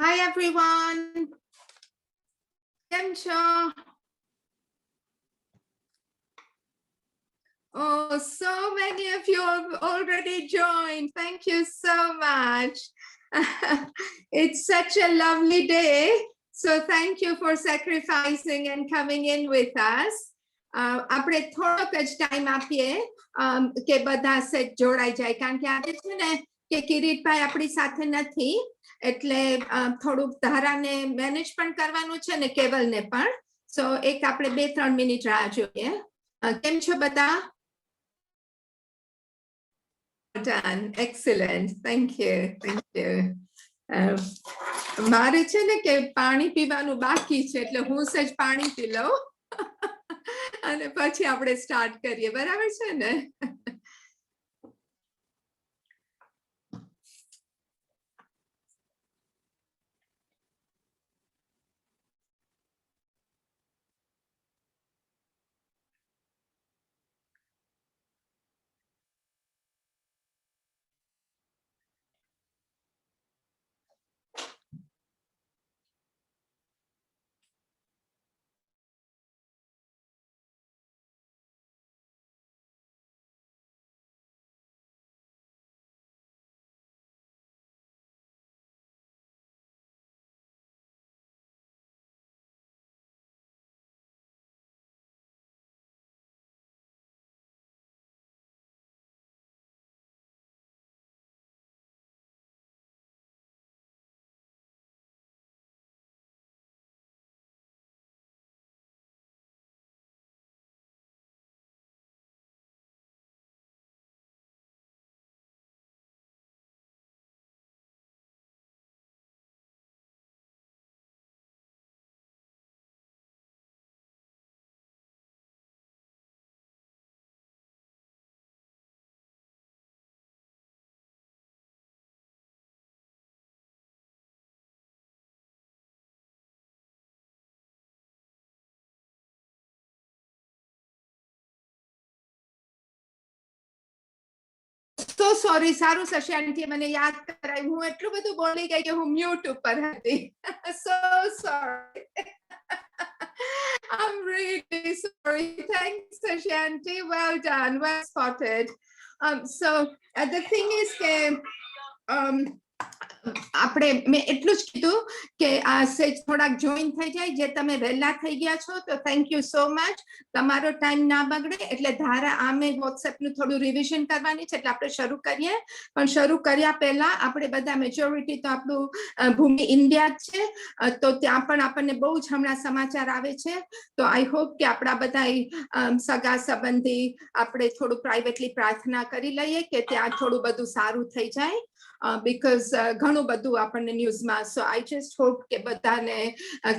Hi everyone. કેમ છો? Oh, so many of you have already joined. Thank you so much. It's such a lovely day. So thank you for sacrificing and coming in with us. આપણે થોડોક જ time આપીએ કે બધા set જોડાઈ જાય કારણ કે આજે છે ને કે કિરીટભાઈ આપણી સાથે નથી એટલે થોડુંક ધારાને મેનેજ પણ કરવાનું છે ને કેવલને પણ સો એક આપણે 2-3 મિનિટ રાહ જોઈએ કેમ છો બધા? Done. Excellent. Thank you. Thank you. મારે છે ને કે પાણી પીવાનું બાકી છે એટલે હું સજ પાણી પી લઉં અને પછી આપણે સ્ટાર્ટ કરીએ બરાબર છે ને So sorry, સારું થશે આંટી મને યાદ કરાયું હું એટલું બધું બોલી ગઈ કે હું મ્યુટ ઉપર હતી. So sorry. I'm really sorry. Thanks, Ashanti. Well done. Well spotted. So the thing is આપણે મેં એટલું જ કીધું કે આ સેજ થોડાક જોઈન થઈ જાય જે તમે વહેલા થઈ ગયા છો તો થેન્ક યુ સો મચ તમારો ટાઈમ ના બગડે એટલે ધારા આમે વોટ્સએપનું થોડું રિવિઝન કરવાની છે એટલે આપણે શરૂ કરીએ પણ શરૂ કર્યા પહેલા આપણે બધા મેજોરિટી તો આપણું ભૂમિ ઇન્ડિયા જ છે તો ત્યાં પણ આપણને બહુ જ હમણાં સમાચાર આવે છે તો આઈ હોપ કે આપણા બધા સગા સંબંધી આપણે થોડું પ્રાઇવેટલી પ્રાર્થના કરી લઈએ કે ત્યાં થોડું બધું સારું થઈ જાય because ઘણું બધું આપણને ન્યૂઝમાં સો આઈ જસ્ટ હોપ કે બધાને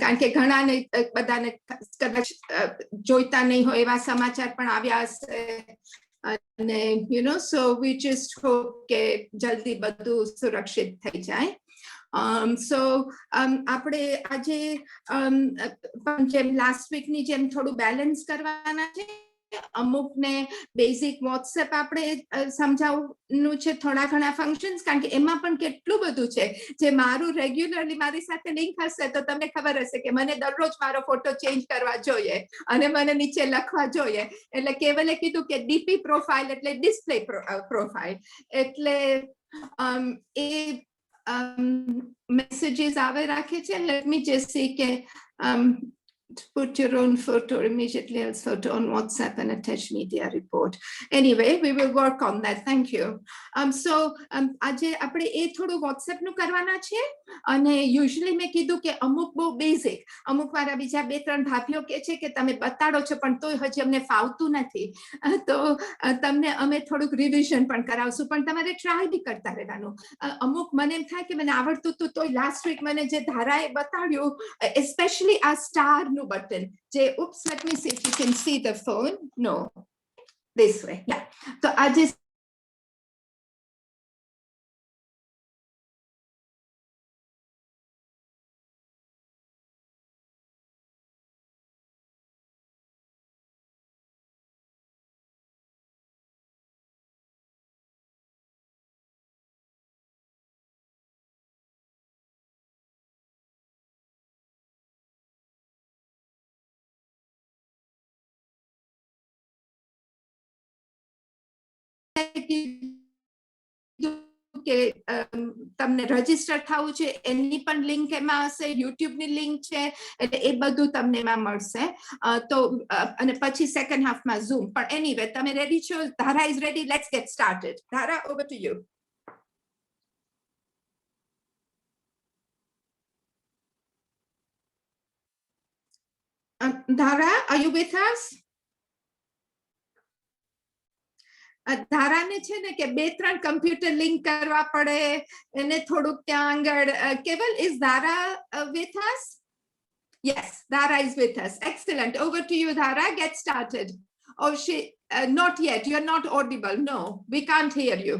કારણ કે ઘણાને બધાને કદાચ જોઈતા નહીં હોય એવા સમાચાર પણ આવ્યા હશે અને you know so we just hope કે જલ્દી બધું સુરક્ષિત થઈ જાય સો આપણે આજે જેમ લાસ્ટ વીકની જેમ થોડું બેલેન્સ કરવાના છે અમુક ને બેઝિક વોટ્સએપ આપણે સમજાવવાનું છે થોડા ઘણા ફંક્શન્સ કારણ કે એમાં પણ કેટલું બધું છે જે મારું રેગ્યુલરલી મારી સાથે લિંક હશે તો તમને ખબર હશે કે મને દરરોજ મારો ફોટો ચેન્જ કરવા જોઈએ અને મને નીચે લખવા જોઈએ એટલે કેવલે કીધું કે ડીપી પ્રોફાઇલ એટલે ડિસ્પ્લે પ્રોફાઇલ એટલે એ મેસેજીસ આવે રાખે છે લેટ મી જસ્ટ સી કે put your own photo immediately else photo on WhatsApp and attach media report. Anyway, we will work on that. Thank you. So આજે આપણે એ થોડું WhatsApp નું કરવાના છે અને યુઝ્યુઅલી મેં કીધું કે અમુક બહુ બેઝિક અમુક મારા બીજા 2-3 ભાભીઓ કે છે કે તમે બતાડો છો પણ તોય હજી અમને ફાવતું નથી તો તમને અમે થોડુંક રિવિઝન પણ કરાવશું પણ તમારે ટ્રાય બી કરતા રહેવાનું અમુક મને એમ થાય કે મને આવડતું હતું તોય લાસ્ટ વીક મને જે ધારાએ બતાડ્યું especially આ સ્ટાર નું બટન જે oops let me see if you can see the phone no this way yeah તો આજે કે તમને રજીસ્ટર થવું છે એની પણ લિંક એમાં હશે, યુટ્યુબ ની લિંક છે, એટલે એ બધું તમને એમાં મળશે. તો અને પછી સેકન્ડ હાફમાં ઝૂમ. પણ એનીવે તમે રેડી છો? Dhara is ready. Let's get started. Dhara, over to you. Dhara, are you with us? ધારાને છે ને કે 2-3 કમ્પ્યુટર લિંક કરવા પડે, એને થોડુંક ત્યાં આગળ. કેવલ, is Dhara with us? Yes, Dhara is with us. Excellent. Over to you, Dhara. Get started. Oh, not yet. You're not audible. No, we can't hear you.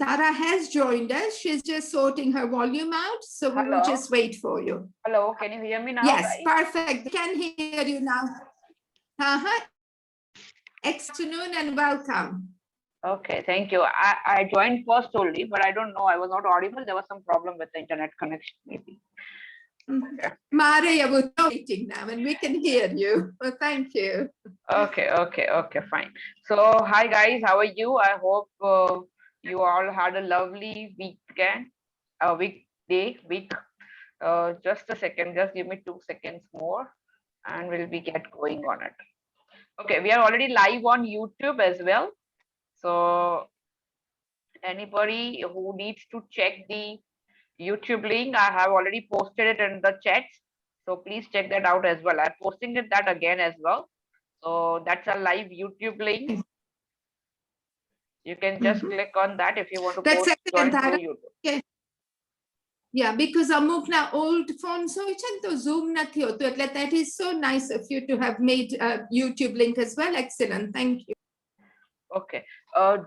Dhara has joined us. She's just sorting her volume out. So we will just wait for you. Hello, can you hear me now? Yes, guys? perfect. Can hear you now. Afternoon and welcome. Okay, thank you. I joined first only, but I don't know. I was not audible. There was some problem with the internet connection, maybe. Okay. Maria, we're waiting now and we can hear you. Well, thank you. Okay, fine. So, hi guys, how are you? I hope you all had a lovely weekend, week. Just a second, just give me 2 seconds more and we'll be get going on it. Okay, we are already live on YouTube as well. So anybody who needs to check the YouTube link, I have already posted it in the chat. So please check that out as well. I'm posting that again as well. So that's a live YouTube link. You can just click on that if you want to join through YouTube. Okay. Yeah, because amukna old phones હોય છે તો Zoom નથી હોતું, એટલે that is so nice of you to have made a YouTube link as well. Excellent, thank you. Okay,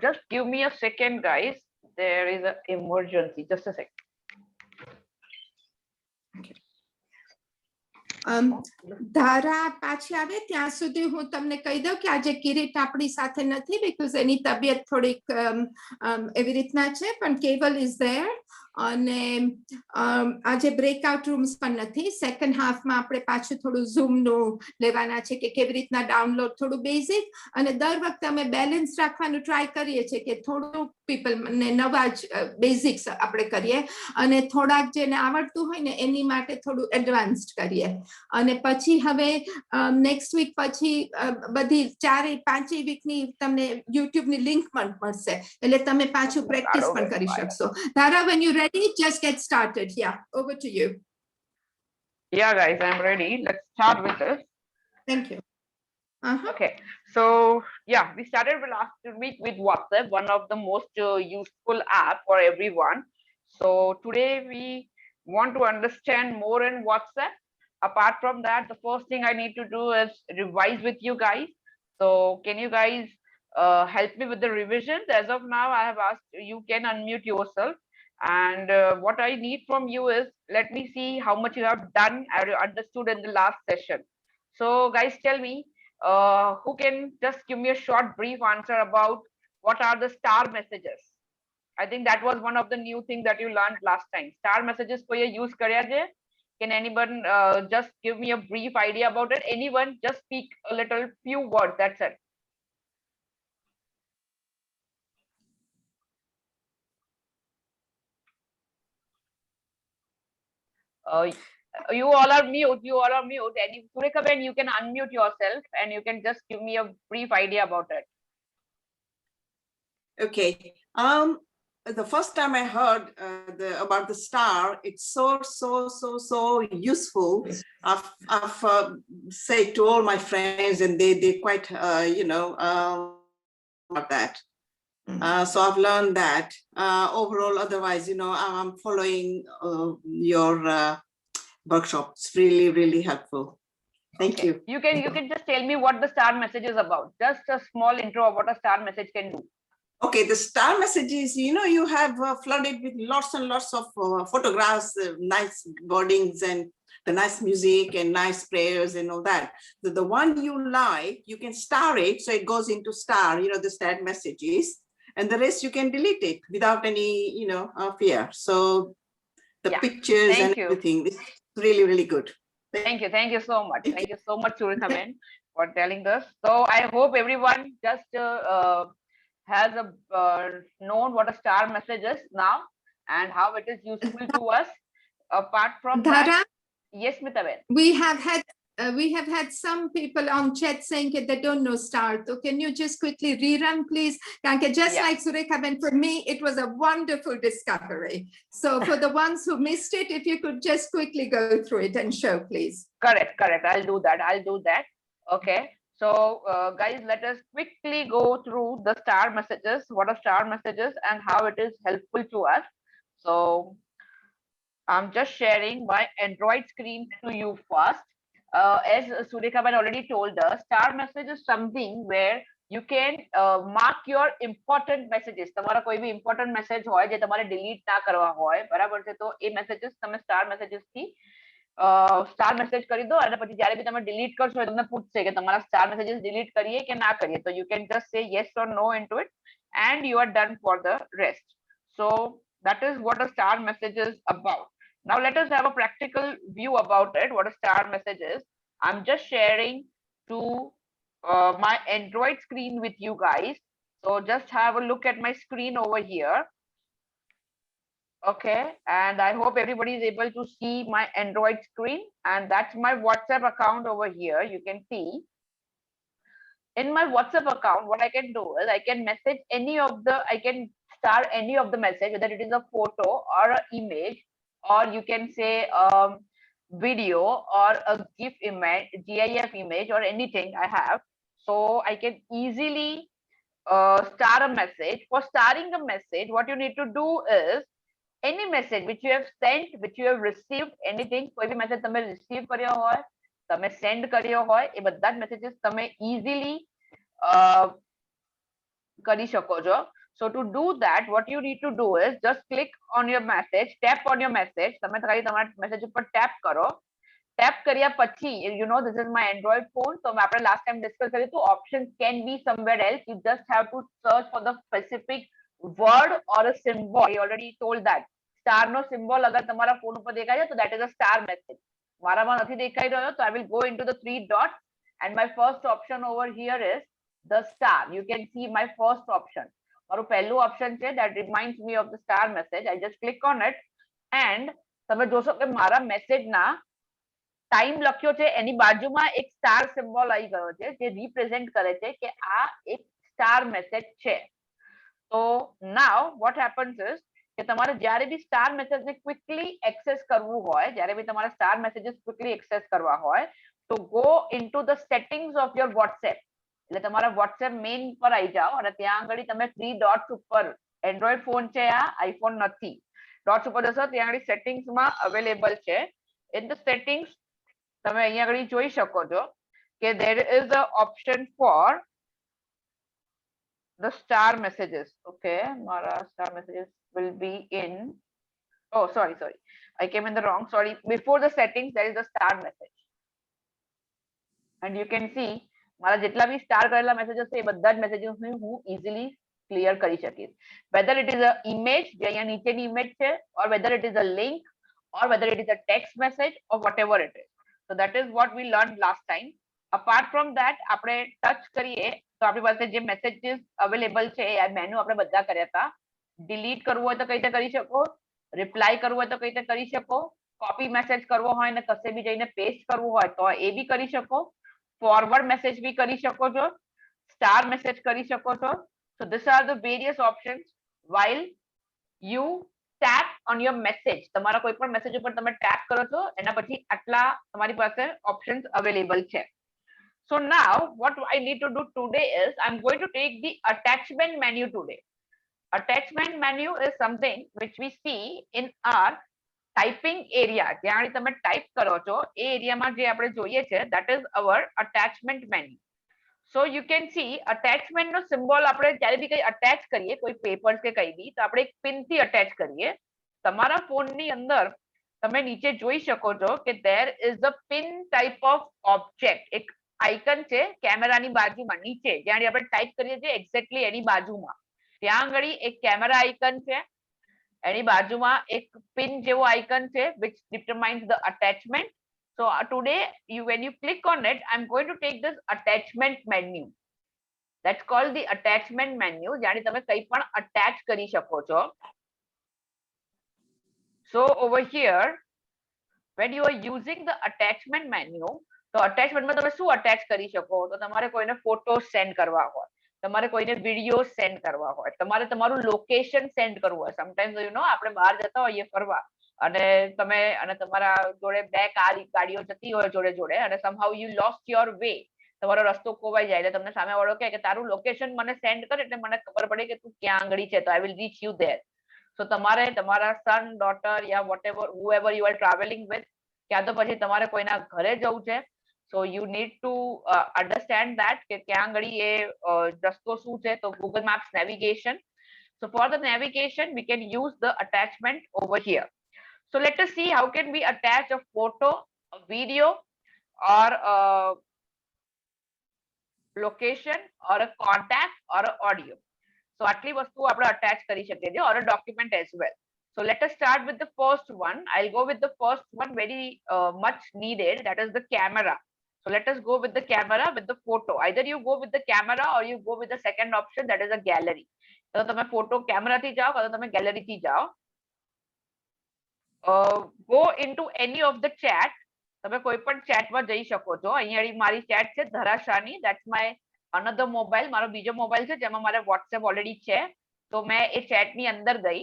just give me a second, guys. There is an emergency. Just a second. ધારા પાછી આવે ત્યાં સુધી હું તમને કહી દઉં કે આજે કિરીટ આપણી સાથે નથી, because એની તબિયત થોડીક એવી રીતના છે, પણ કેવલ is there. અને આજે બ્રેકઆઉટ રૂમ્સ પણ નથી. સેકન્ડ હાફમાં આપણે પાછું થોડું ઝૂમ નું લેવાના છે કે કેવી રીતના ડાઉનલોડ, થોડું બેઝિક. અને દર વખતે અમે બેલેન્સ રાખવાનું ટ્રાય કરીએ છીએ કે થોડું પીપલ ને નવા જ બેઝિક્સ આપણે કરીએ અને થોડાક જેને આવડતું હોય ને એની માટે થોડું એડવાન્સ્ડ કરીએ. અને પછી હવે નેક્સ્ટ વીક પછી બધી 4-5 વીકની તમને યુટ્યુબની લિંક પણ મળશે, એટલે તમે પાછું પ્રેક્ટિસ પણ કરી શકશો. ધારા, when you ready, just get started. Yeah, over to you. Yeah, guys, I'm ready. Let's start with this. Thank you. Okay, so yeah, we started last week with WhatsApp, one of the most useful app for everyone. So today we want to understand more in WhatsApp. Apart from that, the first thing I need to do is revise with you guys. So can you guys help me with the revisions? As of now, I have asked you can unmute yourself, and what I need from you is, let me see how much you have done or understood in the last session. So guys, tell me, who can just give me a short brief answer about what are the star messages? I think that was one of the new things that you learned last time. Star messages ko ye use karya je? Can anyone just give me a brief idea about it? Anyone, just speak a little few words, that's it. You all are mute. And Surekaben, you can unmute yourself and you can just give me a brief idea about it. Okay. The first time I heard about the star, it's so useful. I've said to all my friends, and they quite about that. So I've learned that overall. Otherwise, I'm following your workshop. It's really helpful. Thank you. You can just tell me what the star message is about. Just a small intro of what a star message can do. Okay, the star messages, you have flooded with lots and lots of photographs, nice wordings and the nice music and nice prayers and all that. The one you like, you can star it, so it goes into star, the star messages, and the rest you can delete it without any, fear. So the pictures and everything, it's really good. Thank you so much. Thank you so much, Surekaben, for telling us. So I hope everyone just has known what a star message is now and how it is useful to us. Apart from that, Dhara, yes, Mitaben. we have had some people on chat saying that they don't know star. So can you just quickly rerun, please? Just Yeah. like Surekha, for me, it was a wonderful discovery. So for the ones who missed it, if you could just quickly go through it and show, please. Correct. I'll do that. Okay. So, guys, let us quickly go through the star messages. What are star messages and how it is helpful to us? So, I'm just sharing my Android screen to you first. As Surekha already told us, star message is something where you can mark your important messages. તમારા કોઈ બી important message હોય જે તમારે delete ના કરવા હોય, બરાબર છે? તો એ messages તમે star messages થી સ્ટાર મેસેજ કરી દો અને પછી જ્યારે બી તમે ડિલીટ કરશો તમને પૂછશે કે તમારા સ્ટાર મેસેजेस ડિલીટ કરીએ કે ના કરીએ. તો you can just say yes or no into it and you are done for the rest. So that is what a star message is about. Now let us have a practical view about it, what a star message is. I'm just sharing to my Android screen with you guys. So just have a look at my screen over here. Okay, and I hope everybody is able to see my Android screen, and that's my WhatsApp account over here. You can see in my WhatsApp account, what I can do is I can message I can star any of the message, whether it is a photo or an image, or you can say video or a GIF image, GIF image, or anything I have. So I can easily star a message. For starring a message, what you need to do is any message which you have sent, which you have received, anything, કોઈ બી message તમે receive કર્યો હોય, તમે send કર્યો હોય, એ બધા જ messages તમે easily કરી શકો છો. So to do that, what you need to do is just click on your message, tap on your message. તમે ખાલી તમારા message ઉપર tap કરો. Tap કર્યા પછી, you know, this is my Android phone. So આપણે last time discuss કર્યું હતું, options can be somewhere else. You just have to search for the specific word or a symbol. I already told that. Star no symbol અગર તમારા phone ઉપર દેખાય તો that is a star message. મારામાં નથી દેખાઈ રહ્યો, so I will go into the three dots and my first option over here is the star. You can see my first option. મારું પહેલું option છે that reminds me of the star message. I just click on it and તમે જોશો કે મારા message ના time લખ્યો છે એની બાજુમાં એક સ્ટાર સિમ્બોલ આવી ગયો છે જે રિપ્રેઝેન્ટ કરે છે કે આ એક સ્ટાર મેસેજ છે. So now what happens is કે તમારે જ્યારે બી સ્ટાર મેસેજ ને ક્વિકલી એક્સેસ કરવું હોય, જ્યારે બી તમારે સ્ટાર મેસેजेस ક્વિકલી એક્સેસ કરવા હોય, તો go into the settings of your WhatsApp. એટલે તમારા WhatsApp મેઇન પર આવી જાઓ અને ત્યાં આગળ તમે 3 ડોટ્સ ઉપર, એન્ડ્રોઈડ ફોન છે આ, આઈફોન નથી, ડોટ્સ ઉપર જશો ત્યાં આગળ સેટિંગ્સ માં અવેલેબલ છે. In the settings તમે અહીંયા આગળ જોઈ શકો છો કે there is a option for the star messages. Okay, Mara star messages will be in, oh sorry, I came in the wrong, sorry. Before the settings there is a star message and you can see મારા જેટલા બી star કરેલા મેસેजेस છે એ બધા જ મેસેजेस ને હું easily clear કરી શકીશ. Whether it is a image જે અહીંયા નીચેની image છે, or whether it is a link, or whether it is a text message, or whatever it is. So that is what we learned last time. Apart from that, આપણે touch કરીએ તો આપણી પાસે જે messages available છે એ menu આપણે બધા કર્યા હતા. delete કરવું હોય તો કઈ રીતે કરી શકો, reply કરવું હોય તો કઈ રીતે કરી શકો, copy message કરવો હોય ને કશે બી જઈને paste કરવું હોય તો એ બી કરી શકો, forward message બી કરી શકો છો, star message કરી શકો છો. So these are the various options while you tap on your message. તમારા કોઈ પણ મેસેજ ઉપર તમે ટેપ કરો છો એના પછી આટલા તમારી પાસે options available છે. So now what I need to do today is I'm going to take the attachment menu today. Attachment menu is something which we see in our typing area. જ્યાં તમે ટાઈપ કરો છો એ એરિયામાં જે આપણે જોઈએ છે that is our attachment menu. So you can see attachment no symbol આપણે જ્યારે બી કઈ attach કરીએ, કોઈ papers કે કઈ બી, તો આપણે એક pin થી attach કરીએ. તમારા ફોનની અંદર તમે નીચે જોઈ શકો છો કે there is a pin type of object. એક આઇકન છે કેમેરાની બાજુમાં નીચે, જ્યાં આપણે ટાઈપ કરીએ છીએ એક્ઝેક્ટલી એની બાજુમાં ત્યાં આગળ એક કેમેરા આઇકન છે, એની બાજુમાં એક પિન જેવો આઇકન છે which determines the attachment. So today, when you click on it, I'm going to take this attachment menu. That's called the attachment menu. જ્યાંની તમે કંઈ પણ attach કરી શકો છો. So over here, when you are using the attachment menu, તો attachment માં તમે શું attach કરી શકો? તો તમારે કોઈને photos send કરવા હોય, તમારે કોઈને videos send કરવા હોય, તમારે તમારું location send કરવું હોય. Sometimes you know આપણે બહાર જતા હોઈએ ફરવા અને તમે અને તમારા જોડે બે ગાડીઓ જતી હોય જોડે જોડે અને somehow you lost your way. તમારો રસ્તો ખોવાઈ જાય એટલે તમને સામે વાળો કહે કે તારું લોકેશન મને સેન્ડ કર એટલે મને ખબર પડે કે તું ક્યાં આગળી છે, તો I will reach you there. So તમારે તમારા son, daughter या whatever whoever you are traveling with, ક્યાં તો પછી તમારે કોઈના ઘરે જવું છે, so you need to understand that કે ક્યાં આગળી એ રસ્તો શું છે. તો Google Maps navigation. So for the navigation we can use the attachment over here. So let us see how can we attach a photo, a video or a location or a contact or a audio. So આટલી વસ્તુ આપણે attach કરી શકીએ છીએ or a document as well. So let us start with the first one. I'll go with the first one, very much needed, that is the camera. So let us go with the camera with the photo. Either you go with the camera or you go with the second option, that is a gallery. તો તમે photo કેમેરાથી જાઓ કાં તો તમે ગેલેરીથી જાઓ. Go into any of the chat. તમે કોઈ પણ ચેટમાં જઈ શકો છો. અહીંયા મારી ચેટ છે ધરાશાની, that's my another mobile, મારો બીજો મોબાઈલ છે જેમાં મારે WhatsApp ઓલરેડી છે. તો મેં એ ચેટની અંદર ગઈ.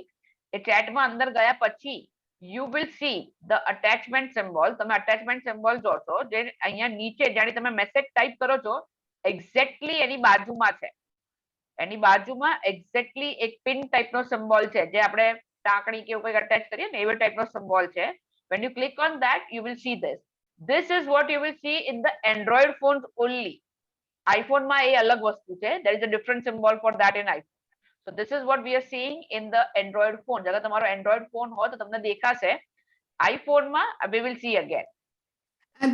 એ ચેટમાં અંદર ગયા પછી you will see the attachment symbol. તમે attachment symbol જોશો જે અહીંયા નીચે જ્યારે તમે મેસેજ ટાઈપ કરો છો એક્ઝેક્ટલી એની બાજુમાં છે. એની બાજુમાં એક્ઝેક્ટલી એક પિન ટાઈપનો સિમ્બોલ છે જે આપણે ટાંકણી કે એવું કંઈક અટેચ કરીએ ને એવો ટાઈપનો સિમ્બોલ છે. When you click on that, you will see this. This is what you will see in the Android phones only. iPhone માં એ અલગ વસ્તુ છે. There is a different symbol for that in iPhone. So this is what we are seeing in the Android phone. અગર તમારો Android phone હોય તો તમને દેખાશે. iPhone માં we will see again.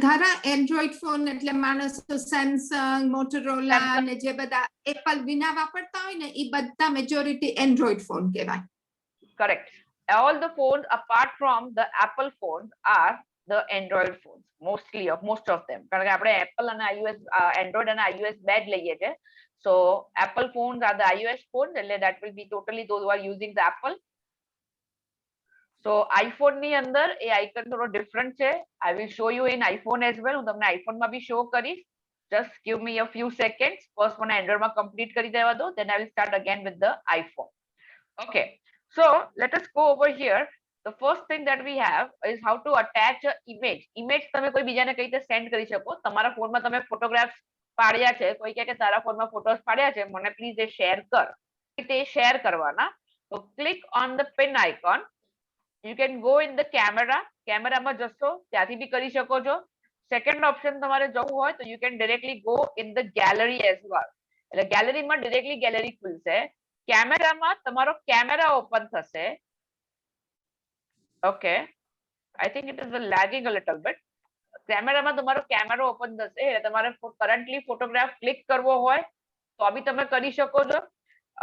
ધારા એન્ડ્રોઈડ ફોન એટલે માણસો સેમસંગ, મોટોરોલા અને જે બધા એપલ વિના વાપરતા હોય ને એ બધા મેજોરિટી એન્ડ્રોઈડ ફોન કહેવાય. Correct. All the phones apart from the Apple phones are the Android phones, mostly of most of them. કારણ કે આપણે Apple અને iOS, Android અને iOS બે જ લઈએ છે. So Apple phones are the iOS phones, એટલે that will be totally those who are using the Apple. So iPhone ની અંદર એ આઇકન થોડો ડિફરન્ટ છે. I will show you in iPhone as well. હું તમને iPhone માં બી શો કરીશ. Just give me a few seconds. First મને Android માં complete કરી દેવા દો. Then I will start again with the iPhone. Okay. So let us go over here. The first thing that we have is how to attach an image. Image તમે કોઈ બીજાને કઈ રીતે સેન્ડ કરી શકો. તમારા ફોનમાં તમે ફોટોગ્રાફ્સ પાડ્યા છે, કોઈ કહે કે તારા ફોનમાં ફોટોસ પાડ્યા છે, મને પ્લીઝ એ શેર કર. તે શેર કરવાના. So click on the pin icon. You can go in the camera. કેમેરામાં જશો ત્યાંથી બી કરી શકો છો. સેકન્ડ ઓપ્શન તમારે જવું હોય તો you can directly go in the gallery as well. એટલે ગેલેરીમાં ડિરેક્ટલી ગેલેરી ખુલશે. કેમેરામાં તમારો કેમેરા ઓપન થશે. Okay, I think it is lagging a little bit. કેમેરામાં તમારો કેમેરો ઓપન થશે એટલે તમારે કરન્ટલી ફોટોગ્રાફ ક્લિક કરવો હોય તો બી તમે કરી શકો છો.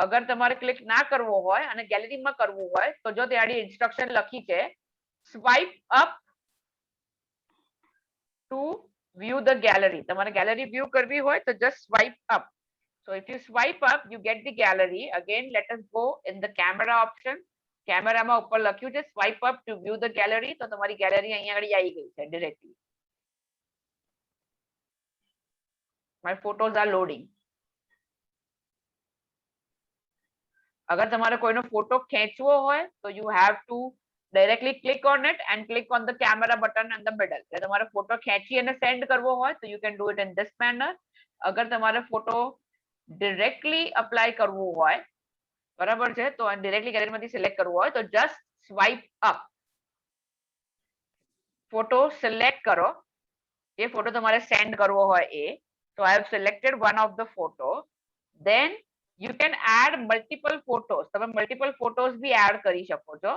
અગર તમારે ક્લિક ના કરવો હોય અને ગેલેરીમાં કરવું હોય તો જો ત્યાં ઇન્સ્ટ્રક્શન લખી છે swipe up to view the gallery. તમારે ગેલેરી વ્યૂ કરવી હોય તો just swipe up. So if you swipe up, you get the gallery. Again, let us go in the camera option. કેમેરામાં ઉપર લખ્યું છે swipe up to view the gallery. તો તમારી ગેલેરી અહીંયા આગળ આવી ગઈ છે directly. My photos are loading. અગર તમારે કોઈનો ફોટો ખેંચવો હોય તો you have to directly click on it and click on the camera button in the middle. એટલે તમારે ફોટો ખેંચી અને સેન્ડ કરવો હોય તો you can do it in this manner. અગર તમારે ફોટો ડિરેક્ટલી અપ્લાય કરવું હોય, બરાબર છે, તો ડિરેક્ટલી ગેલેરીમાંથી સિલેક્ટ કરવું હોય તો just swipe up. Photo select કરો. જે ફોટો તમારે સેન્ડ કરવો હોય એ. So I have selected one of the photo. Then you can add multiple photos. તમે multiple photos બી એડ કરી શકો છો.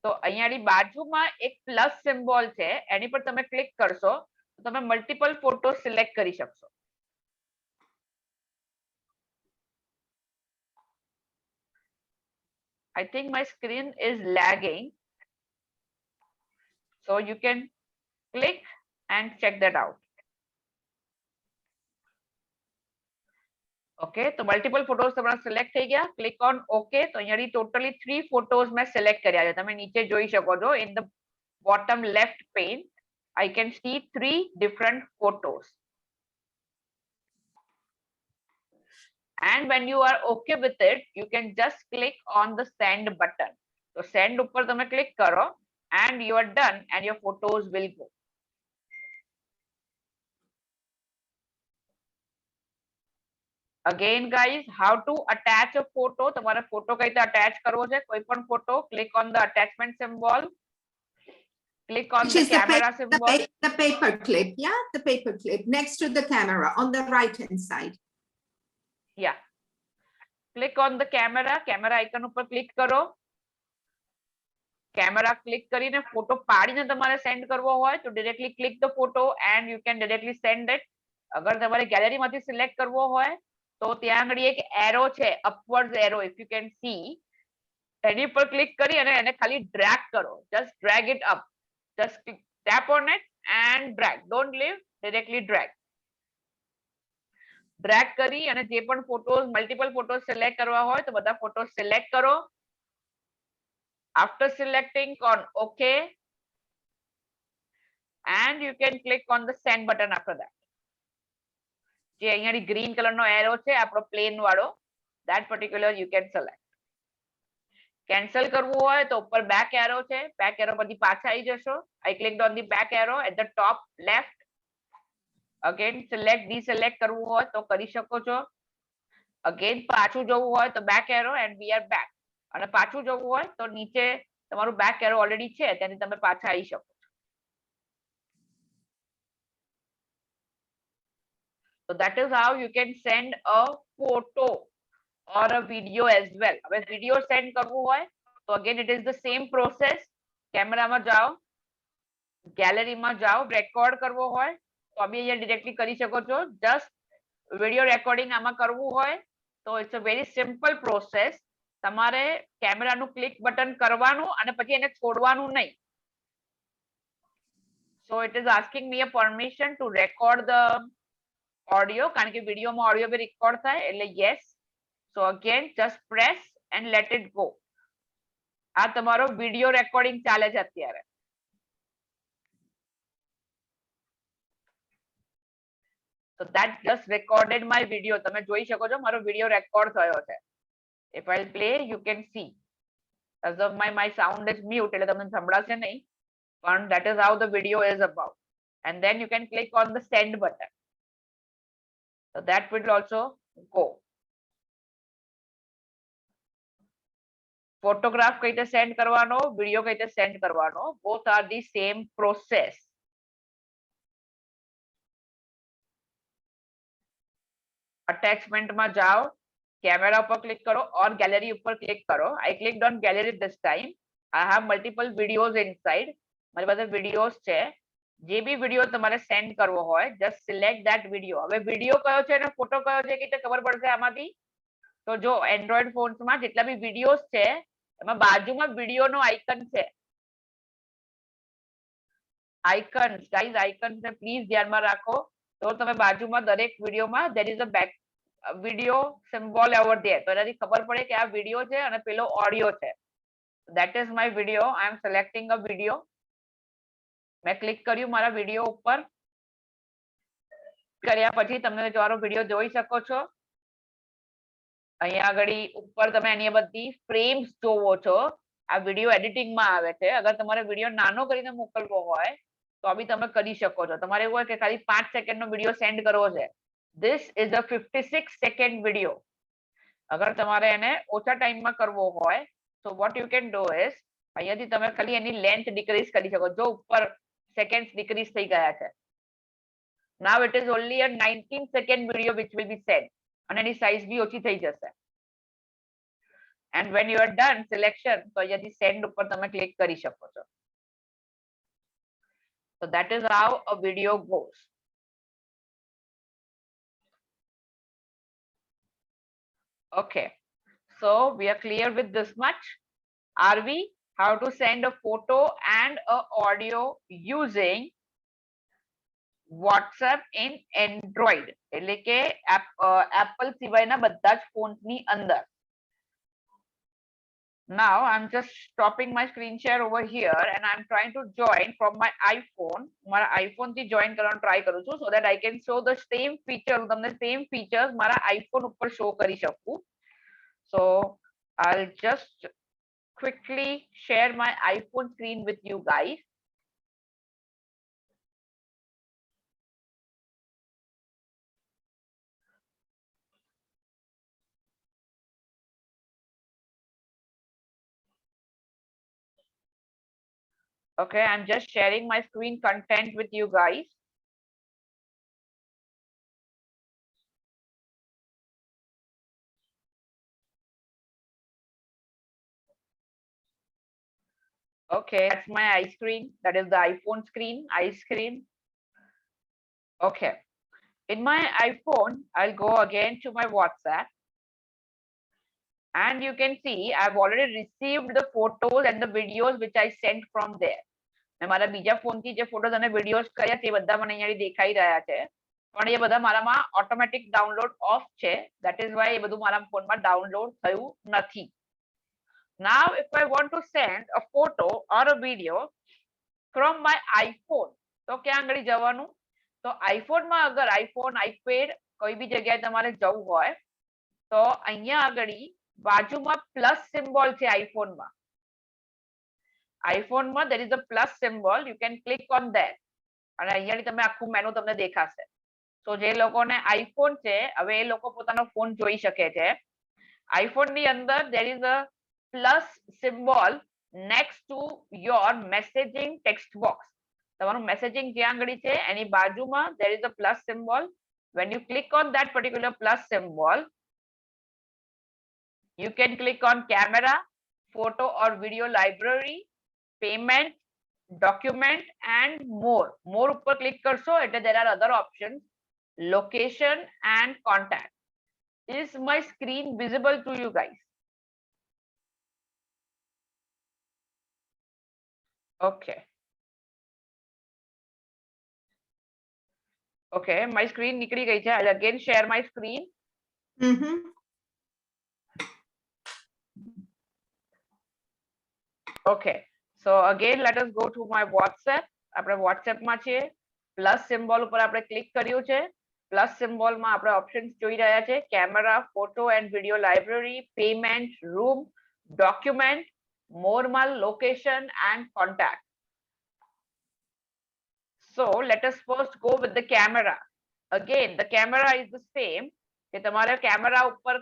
તો અહીંયાની બાજુમાં એક પ્લસ સિમ્બોલ છે, એની પર તમે ક્લિક કરશો તો તમે મલ્ટિપલ ફોટો સિલેક્ટ કરી શકશો. I think my screen is lagging. So you can click and check that out. Okay, तो मल्टीपल फोटोज તમારા સિલેક્ટ થઈ ગયા. Click on okay. તો અહીંયાથી ટોટલી 3 ફોટોઝ મેં સિલેક્ટ કર્યા છે. તમે નીચે જોઈ શકો છો in the bottom left pane I can see 3 different photos. And when you are okay with it, you can just click on the send button. So send ઉપર તમે ક્લિક કરો and you are done and your photos will go. Again guys, how to attach a photo. તમારે photo કઈ રીતે attach કરવો છે? કોઈ પણ photo, click on the attachment symbol. Click on Which the is the, camera symbol. the paper clip, yeah, the paper clip next to the camera on the right hand side. Yeah. Click on the camera. Camera icon ઉપર click કરો. Camera click કરીને photo પાડીને તમારે send કરવો હોય તો directly click the photo and you can directly send it. અગર તમારે ગેલેરીમાંથી સિલેક્ટ કરવો હોય તો ત્યાં આગળ એક એરો છે, upwards arrow, if you can see, એની ઉપર ક્લિક કરી અને એને ખાલી drag કરો. Just drag it up. Just tap on it and drag. Don't leave, directly drag. Drag કરી અને જે પણ ફોટોઝ, મલ્ટીપલ ફોટોઝ સિલેક્ટ કરવા હોય તો બધા ફોટોઝ સિલેક્ટ કરો. After selecting, on OK, and you can click on the send button after that. જે અહીંયાની ગ્રીન કલરનો એરો છે આપણો પ્લેન વાળો, that particular you can select. Cancel કરવું હોય તો ઉપર બેક એરો છે, બેક એરો પછી પાછા આવી જશો. I clicked on the back arrow at the top left. Again select, deselect કરવું હોય તો કરી શકો છો. Again પાછું જવું હોય તો back arrow and we are back. અને પાછું જવું હોય તો નીચે તમારું બેક એરો ઓલરેડી છે ત્યાંથી તમે પાછા આવી શકો છો. So that is how you can send a photo or a video as well. હવે video send કરવું હોય તો again it is the same process. કેમેરામાં જાઓ, ગેલેરીમાં જાઓ, રેકોર્ડ કરવો હોય તો બી અહીંયા ડિરેક્ટલી કરી શકો છો. જસ્ટ વિડિયો રેકોર્ડિંગ આમાં કરવું હોય તો it's a very simple process. તમારે કેમેરાનું ક્લિક બટન કરવાનું અને પછી એને છોડવાનું નહીં. So it is asking me a permission to record the audio, કારણ કે વિડીયોમાં ઓડિયો બી રેકોર્ડ થાય એટલે yes. So again just press and let it go. આ તમારો વિડીયો રેકોર્ડિંગ ચાલે છે અત્યારે. So that just recorded my video. તમે જોઈ શકો છો મારો વિડીયો રેકોર્ડ થયો છે. If I play, you can see. As of my sound is mute, એટલે તમને સંભળાશે નહીં. But that is how the video is about. And then you can click on the send button. So that will also go. Photograph કઈ રીતે send કરવાનો, video કઈ રીતે send કરવાનો, both are the same process. Attachment માં જાઓ, camera ઉપર click કરો or gallery ઉપર click કરો. I clicked on gallery this time. I have multiple videos inside. મારી પાસે videos છે. જે બી વિડિયો તમારે સેન્ડ કરવો હોય just select that video. હવે વિડિયો કયો છે અને ફોટો કયો છે કે ખબર પડશે આમાંથી. તો જો એન્ડ્રોઇડ ફોન્સમાં જેટલા બી વિડિયોસ છે એમાં બાજુમાં વિડિયોનો આઇકન છે. આઇકન્સ ગાઈઝ, આઇકન્સ ને પ્લીઝ ધ્યાનમાં રાખો. તો તમે બાજુમાં દરેક વિડિયોમાં there is a back video symbol over there. તો એનાથી ખબર પડે કે આ વિડિયો છે અને પેલો ઓડિયો છે. That is my video. I am selecting a video. મેં ક્લિક કર્યું મારા વિડિયો ઉપર. કર્યા પછી તમે મારો વિડિયો જોઈ શકો છો. અહીંયા આગળ ઉપર તમે એની બધી ફ્રેમ્સ જોવો છો. આ વિડિયો એડિટિંગમાં આવે છે. અગર તમારે વિડિયો નાનો કરીને મોકલવો હોય તો બી તમે કરી શકો છો. તમારે એવું હોય કે ખાલી 5 સેકન્ડનો વિડિયો સેન્ડ કરવો છે. This is a 56 second video. અગર તમારે એને ઓછા ટાઈમમાં કરવો હોય so what you can do is અહીંયાથી તમે ખાલી એની લેન્થ ડિક્રીઝ કરી શકો. જો ઉપર seconds decrease થઈ ગયા છે. Now it is only a 19 second video which will be sent. અને એની સાઇઝ બી ઓછી થઈ જશે. And when you are done selection તો અહીંયાથી send ઉપર તમે ક્લિક કરી શકો છો. So that is how a video goes. Okay, so we are clear with this much. Are we? How to send a photo and a audio using WhatsApp in Android એટલે કે Apple સિવાયના બધા જ phones ની અંદર. Now I'm just stopping my screen share over here and I'm trying to join from my iPhone. મારા iPhone થી join કરવાનો try કરું છું so that I can show the same feature, તમને same features મારા iPhone ઉપર show કરી શકું. So I'll just quickly share my iPhone screen with you guys. Okay, I'm just sharing my screen content with you guys. Okay, that's my iScreen. That is the iPhone screen, iScreen. Okay. In my iPhone, I'll go again to my WhatsApp. And you can see I've already received the photos and the videos which I sent from there. મેં મારા બીજા ફોનથી જે photos અને videos કર્યા તે બધા મને અહીંયા દેખાઈ રહ્યા છે પણ એ બધા મારામાં ઓટોમેટિક ડાઉનલોડ ઓફ છે that is why એ બધું મારા ફોનમાં ડાઉનલોડ થયું નથી. Now if I want to send a photo or a video from my iPhone તો ક્યાં આગળ જવાનું? તો આઈફોનમાં અગર આઈફોન આઈપેડ કોઈ બી જગ્યાએ તમારે જવું હોય તો અહીંયા આગળ બાજુમાં પ્લસ સિમ્બોલ છે આઈફોનમાં. આઈફોનમાં there is a plus symbol, you can click on that અને અહીંયાથી તમે આખું મેનુ તમને દેખાશે. તો જે લોકોને આઈફોન છે હવે એ લોકો પોતાનો ફોન જોઈ શકે છે. આઈફોનની અંદર there is a plus symbol next to your messaging text box. તમારું મેસેજિંગ જ્યાં આગળ છે એની બાજુમાં there is a plus symbol. When you click on that particular plus symbol, you can click on camera, photo or video library, payment, document and more. More ઉપર click કરશો એટલે there are other options, location and contact. Is my screen visible to you guys? Okay. Okay, my screen નીકળી ગઈ છે. I'll again share my screen. Okay. So again, let us go to my WhatsApp. આપણે WhatsApp માં છીએ. Plus symbol ઉપર આપણે click કર્યું છે. પ્લસ સિમ્બોલમાં આપણે ઓપ્શન્સ જોઈ રહ્યા છે. Camera, photo and video library, payment, room, document, મોરમાં location and contact. So let us first go with the camera. Again, the camera is the same. કે તમારે કેમેરા ઉપર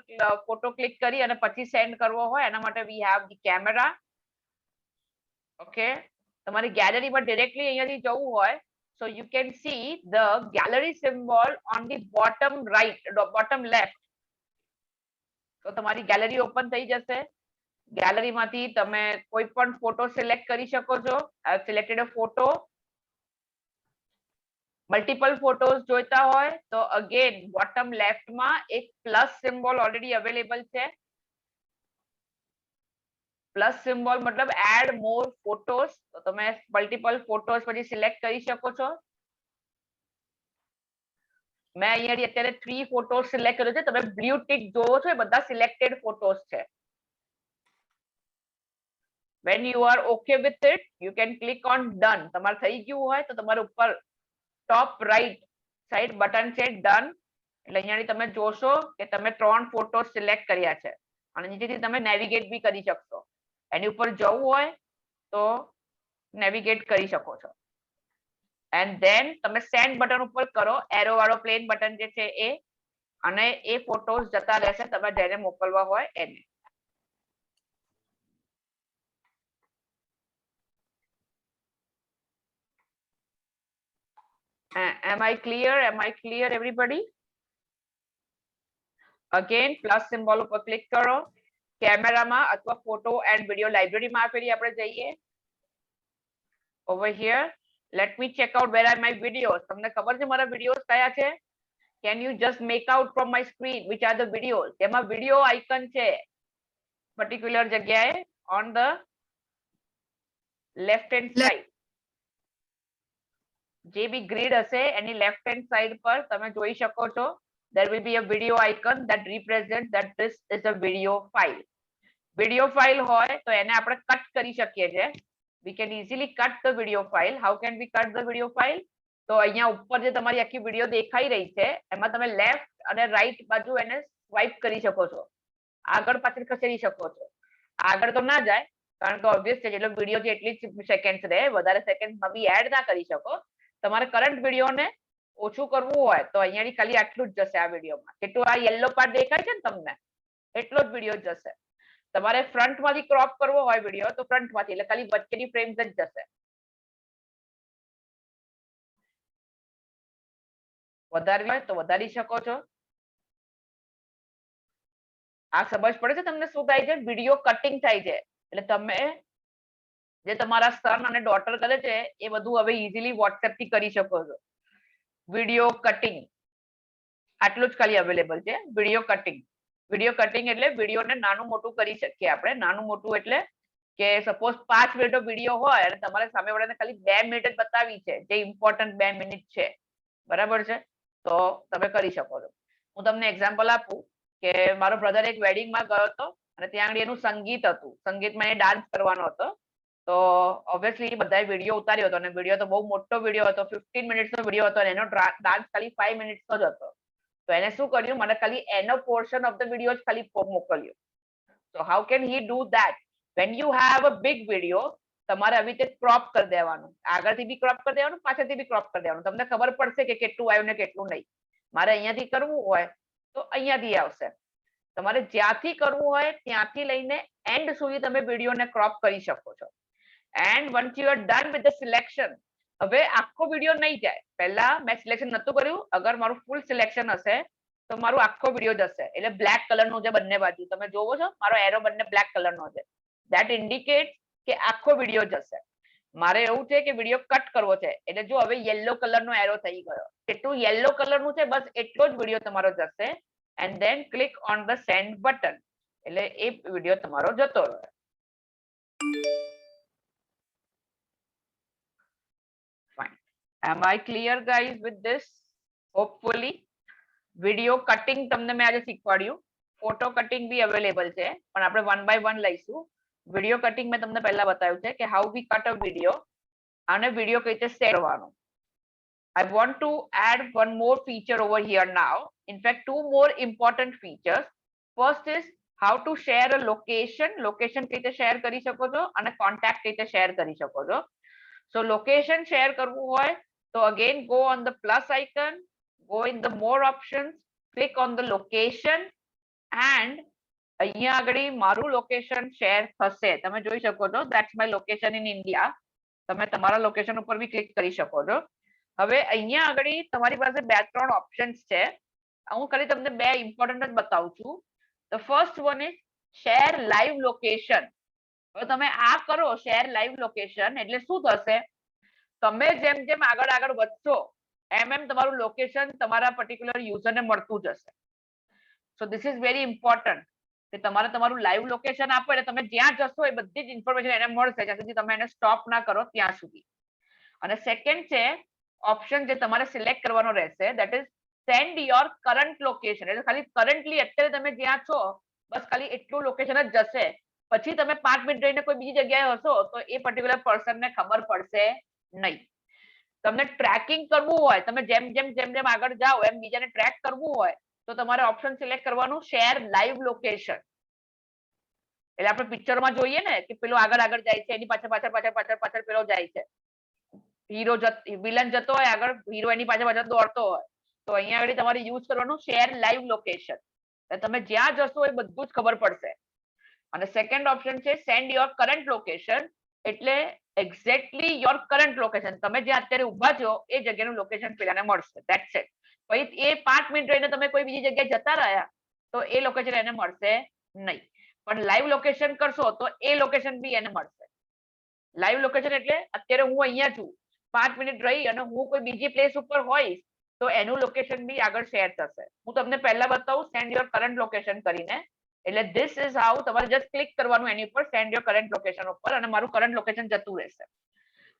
ફોટો ક્લિક કરી અને પછી સેન્ડ કરવો હોય એના માટે we have the camera. Okay, તમારી ગેલેરીમાં ડાયરેક્ટલી અહીંયાથી જવું હોય so you can see the gallery symbol on the bottom right, bottom left. તો તમારી ગેલેરી ઓપન થઈ જશે. ગેલેરીમાંથી તમે કોઈ પણ ફોટો સિલેક્ટ કરી શકો છો. I have selected a photo. Multiple photos જોઈતા હોય તો અગેન બોટમ લેફ્ટમાં એક પ્લસ સિમ્બોલ ઓલરેડી અવેલેબલ છે. પ્લસ સિમ્બોલ મતલબ એડ મોર ફોટોસ. તો તમે મલ્ટિપલ ફોટોસ પછી સિલેક્ટ કરી શકો છો. મેં અહીંયાથી અત્યારે 3 ફોટોસ સિલેક્ટ કર્યો છે. તમે બ્લુ ટિક જોવો છો એ બધા સિલેક્ટેડ ફોટોસ છે. When you are okay with it, you can click on done. તમારે થઈ ગયું હોય તો તમારે ઉપર ટોપ રાઈટ સાઈડ બટન છે ડન. એટલે અહીંયાથી તમે જોશો કે તમે 3 ફોટો સિલેક્ટ કર્યા છે અને નીચેથી તમે નેવિગેટ બી કરી શકશો. એની ઉપર જવું હોય તો નેવિગેટ કરી શકો છો. એન્ડ ધેન તમે સેન્ડ બટન ઉપર કરો, એરો વાળો પ્લેન બટન જે છે એ, અને એ ફોટોસ જતા રહેશે તમે જેને મોકલવા હોય એને. Am I clear? Am I clear, everybody? Again, plus symbol ઉપર ક્લિક કરો. કેમેરામાં અથવા ફોટો એન્ડ વિડિયો લાઇબ્રેરીમાં ફરી આપણે જઈએ. Over here, let me check out where are my videos. તમને ખબર છે મારા videos કયા છે? Can you just make out from my screen which are the videos? એમાં video icon છે particular જગ્યાએ on the left hand side. જે બી ગ્રીડ હશે એની લેફ્ટ હેન્ડ સાઈડ પર તમે જોઈ શકો છો there will be a video icon that represents that this is a video file. Video file હોય તો એને આપણે કટ કરી શકીએ છીએ. We can easily cut the video file. How can we cut the video file? તો અહીંયા ઉપર જે તમારી આખી વિડિયો દેખાઈ રહી છે એમાં તમે લેફ્ટ અને રાઈટ બાજુ એને સ્વાઇપ કરી શકો છો, આગળ પાછળ ખસેડી શકો છો. આગળ તો ના જાય કારણ કે ઓબ્વિયસ છે એટલે વિડિયો જે એટલી જ સેકન્ડ્સ રહે, વધારે સેકન્ડ્સમાં બી એડ ના કરી શકો. તમારે કરંટ વિડિયોને ઓછું કરવું હોય તો અહીંયાની ખાલી આટલું જ જશે આ વિડિયોમાં. જેટલું આ યલો પાર્ટ દેખાય છે ને તમને એટલો જ વિડિયો જશે. તમારે ફ્રન્ટ માંથી ક્રોપ કરવો હોય વિડિયો તો ફ્રન્ટ માંથી, એટલે ખાલી વચ્ચેની ફ્રેમ્સ જ જશે. વધારવી હોય તો વધારી શકો છો. આ સમજ પડે છે તમને શું થાય છે? વિડિયો કટિંગ થાય છે એટલે તમે જે તમારા સન અને ડોટર કરે છે એ બધું હવે ઈઝીલી વોટ્સએપ થી કરી શકો છો. વિડિયો કટિંગ આટલું જ ખાલી અવેલેબલ છે. વિડિયો કટિંગ એટલે વિડિયોને નાનું મોટું કરી શકીએ આપણે. નાનું મોટું એટલે કે સપોઝ 5 મિનિટનો વિડિયો હોય અને તમારે સામેવાળાને ખાલી 2 મિનિટ જ બતાવી છે, જે ઇમ્પોર્ટન્ટ 2 મિનિટ છે, બરાબર છે, તો તમે કરી શકો છો. હું તમને એક્ઝામ્પલ આપું કે મારો બ્રધર એક વેડિંગમાં ગયો હતો અને ત્યાં આગળ એનું સંગીત હતું. સંગીતમાં એ ડાન્સ કરવાનો હતો. તો ઓબ્વિયસલી બધાએ વિડીયો ઉતાર્યો હતો અને વિડીયો તો બહુ મોટો વિડીયો હતો, 15 મિનિટ્સનો વિડીયો હતો અને એનો ડાન્સ ખાલી 5 મિનિટ્સનો જ હતો. તો એને શું કર્યું, મને ખાલી એનો પોર્શન ઓફ ધ વિડીયો જ ખાલી મોકલ્યો. So how can he do that? When you have a big video, તમારે આવી રીતે ક્રોપ કરી દેવાનું, આગળથી બી ક્રોપ કરી દેવાનું, પાછળથી બી ક્રોપ કરી દેવાનું. તમને ખબર પડશે કે કેટલું આવ્યું ને કેટલું નહીં. મારે અહીંયાથી કરવું હોય તો અહીંયાથી આવશે. તમારે જ્યાંથી કરવું હોય ત્યાંથી લઈને એન્ડ સુધી તમે વિડીયોને ક્રોપ કરી શકો છો. And once you are done with the selection, હવે આખો વિડીયો નહીં જાય. પહેલા મેં સિલેક્શન નતું કર્યું, અગર મારું ફૂલ સિલેક્શન હશે તો મારું આખો વિડીયો જશે. એટલે બ્લેક કલરનું છે બંને બાજુ, તમે જોવો છો મારો એરો બંને બ્લેક કલરનો છે. ધેટ ઇન્ડિકેટ કે આખો વિડીયો જશે. મારે એવું છે કે વિડીયો કટ કરવો છે એટલે જો હવે યલો કલરનો એરો થઈ ગયો, એટલું યલો કલરનું છે બસ એટલો જ વિડીયો તમારો જશે. And then click on the sand button એટલે એ વિડીયો તમારો જતો રહે. Am I clear guys with this? Hopefully. Video cutting તમને મેં આજે શીખવાડ્યું. ફોટો કટિંગ બી અવેલેબલ છે પણ આપણે 1 by 1 લઈશું. વિડીયો કટિંગ મેં તમને પહેલા બતાવ્યું છે કે how we cut a video અને વિડીયો કઈ રીતે સેટ કરવાનો. I want to add one more feature over here now. In fact, 2 more important features. First is how to share a location. Location કઈ રીતે શેર કરી શકો છો અને કોન્ટેક્ટ કઈ રીતે શેર કરી શકો છો. So location share કરવું હોય તો again go on the plus icon, go in the more options, click on the location and અહીંયા આગળ મારું લોકેશન શેર થશે. તમે જોઈ શકો છો that's my location in India. તમે તમારા લોકેશન ઉપર બી ક્લિક કરી શકો છો. હવે અહીંયા આગળ તમારી પાસે 2-3 ઓપ્શન્સ છે. હું ખાલી તમને 2 ઇમ્પોર્ટન્ટ જ બતાવું છું. The first one is share live location. હવે તમે આ કરો શેર લાઈવ લોકેશન એટલે શું થશે, તમે જેમ જેમ આગળ આગળ વધશો એમ એમ તમારું લોકેશન તમારા પર્ટિક્યુલર યુઝરને મળતું જશે. So this is very important કે તમારે તમારું લાઈવ લોકેશન આપો એટલે તમે જ્યાં જશો એ બધી જ ઇન્ફોર્મેશન એને મળશે જ્યાં સુધી તમે એને સ્ટોપ ના કરો ત્યાં સુધી. અને સેકન્ડ છે ઓપ્શન જે તમારે સિલેક્ટ કરવાનો રહેશે, that is send your current location. એટલે ખાલી કરન્ટલી અત્યારે તમે જ્યાં છો બસ ખાલી એટલું લોકેશન જ જશે. પછી તમે 5 મિનિટ રહીને કોઈ બીજી જગ્યાએ હશો તો એ પર્ટિક્યુલર પર્સનને ખબર પડશે નહીં. તમને ટ્રેકિંગ કરવું હોય, તમે જેમ જેમ જેમ જેમ આગળ જાઓ એમ બીજાને ટ્રેક કરવું હોય તો તમારે ઓપ્શન સિલેક્ટ કરવાનું શેર લાઈવ લોકેશન. એટલે આપણે પિક્ચરમાં જોઈએ ને કે પેલો આગળ આગળ જાય છે એની પાછળ પાછળ પાછળ પાછળ પાછળ પેલો જાય છે, હીરો વિલન જતો હોય આગળ, હીરો એની પાછળ પાછળ દોડતો હોય. તો અહીંયા આગળ તમારે યુઝ કરવાનું શેર લાઈવ લોકેશન. તમે જ્યાં જશો એ બધું જ ખબર પડશે. અને સેકન્ડ ઓપ્શન છે સેન્ડ યોર કરંટ લોકેશન, એટલે એક્ઝેક્ટલી યોર કરંટ લોકેશન, તમે જ્યાં અત્યારે ઊભા છો એ જગ્યાનું લોકેશન પેલાને મળશે. That's it. પછી એ 5 મિનિટ રહીને તમે કોઈ બીજી જગ્યાએ જતા રહ્યા તો એ લોકેશન એને મળશે નહીં. પણ લાઈવ લોકેશન કરશો તો એ લોકેશન બી એને મળશે. લાઈવ લોકેશન એટલે અત્યારે હું અહીંયા છું, 5 મિનિટ રહી અને હું કોઈ બીજી પ્લેસ ઉપર હોઈશ તો એનું લોકેશન બી આગળ શેર થશે. હું તમને પહેલા બતાવું સેન્ડ યોર કરંટ લોકેશન કરીને. એટલે ધીસ ઇઝ હાઉ તમારે જસ્ટ ક્લિક કરવાનું એની ઉપર સેન્ડ યોર કરંટ લોકેશન ઉપર અને મારું કરંટ લોકેશન જતું રહેશે.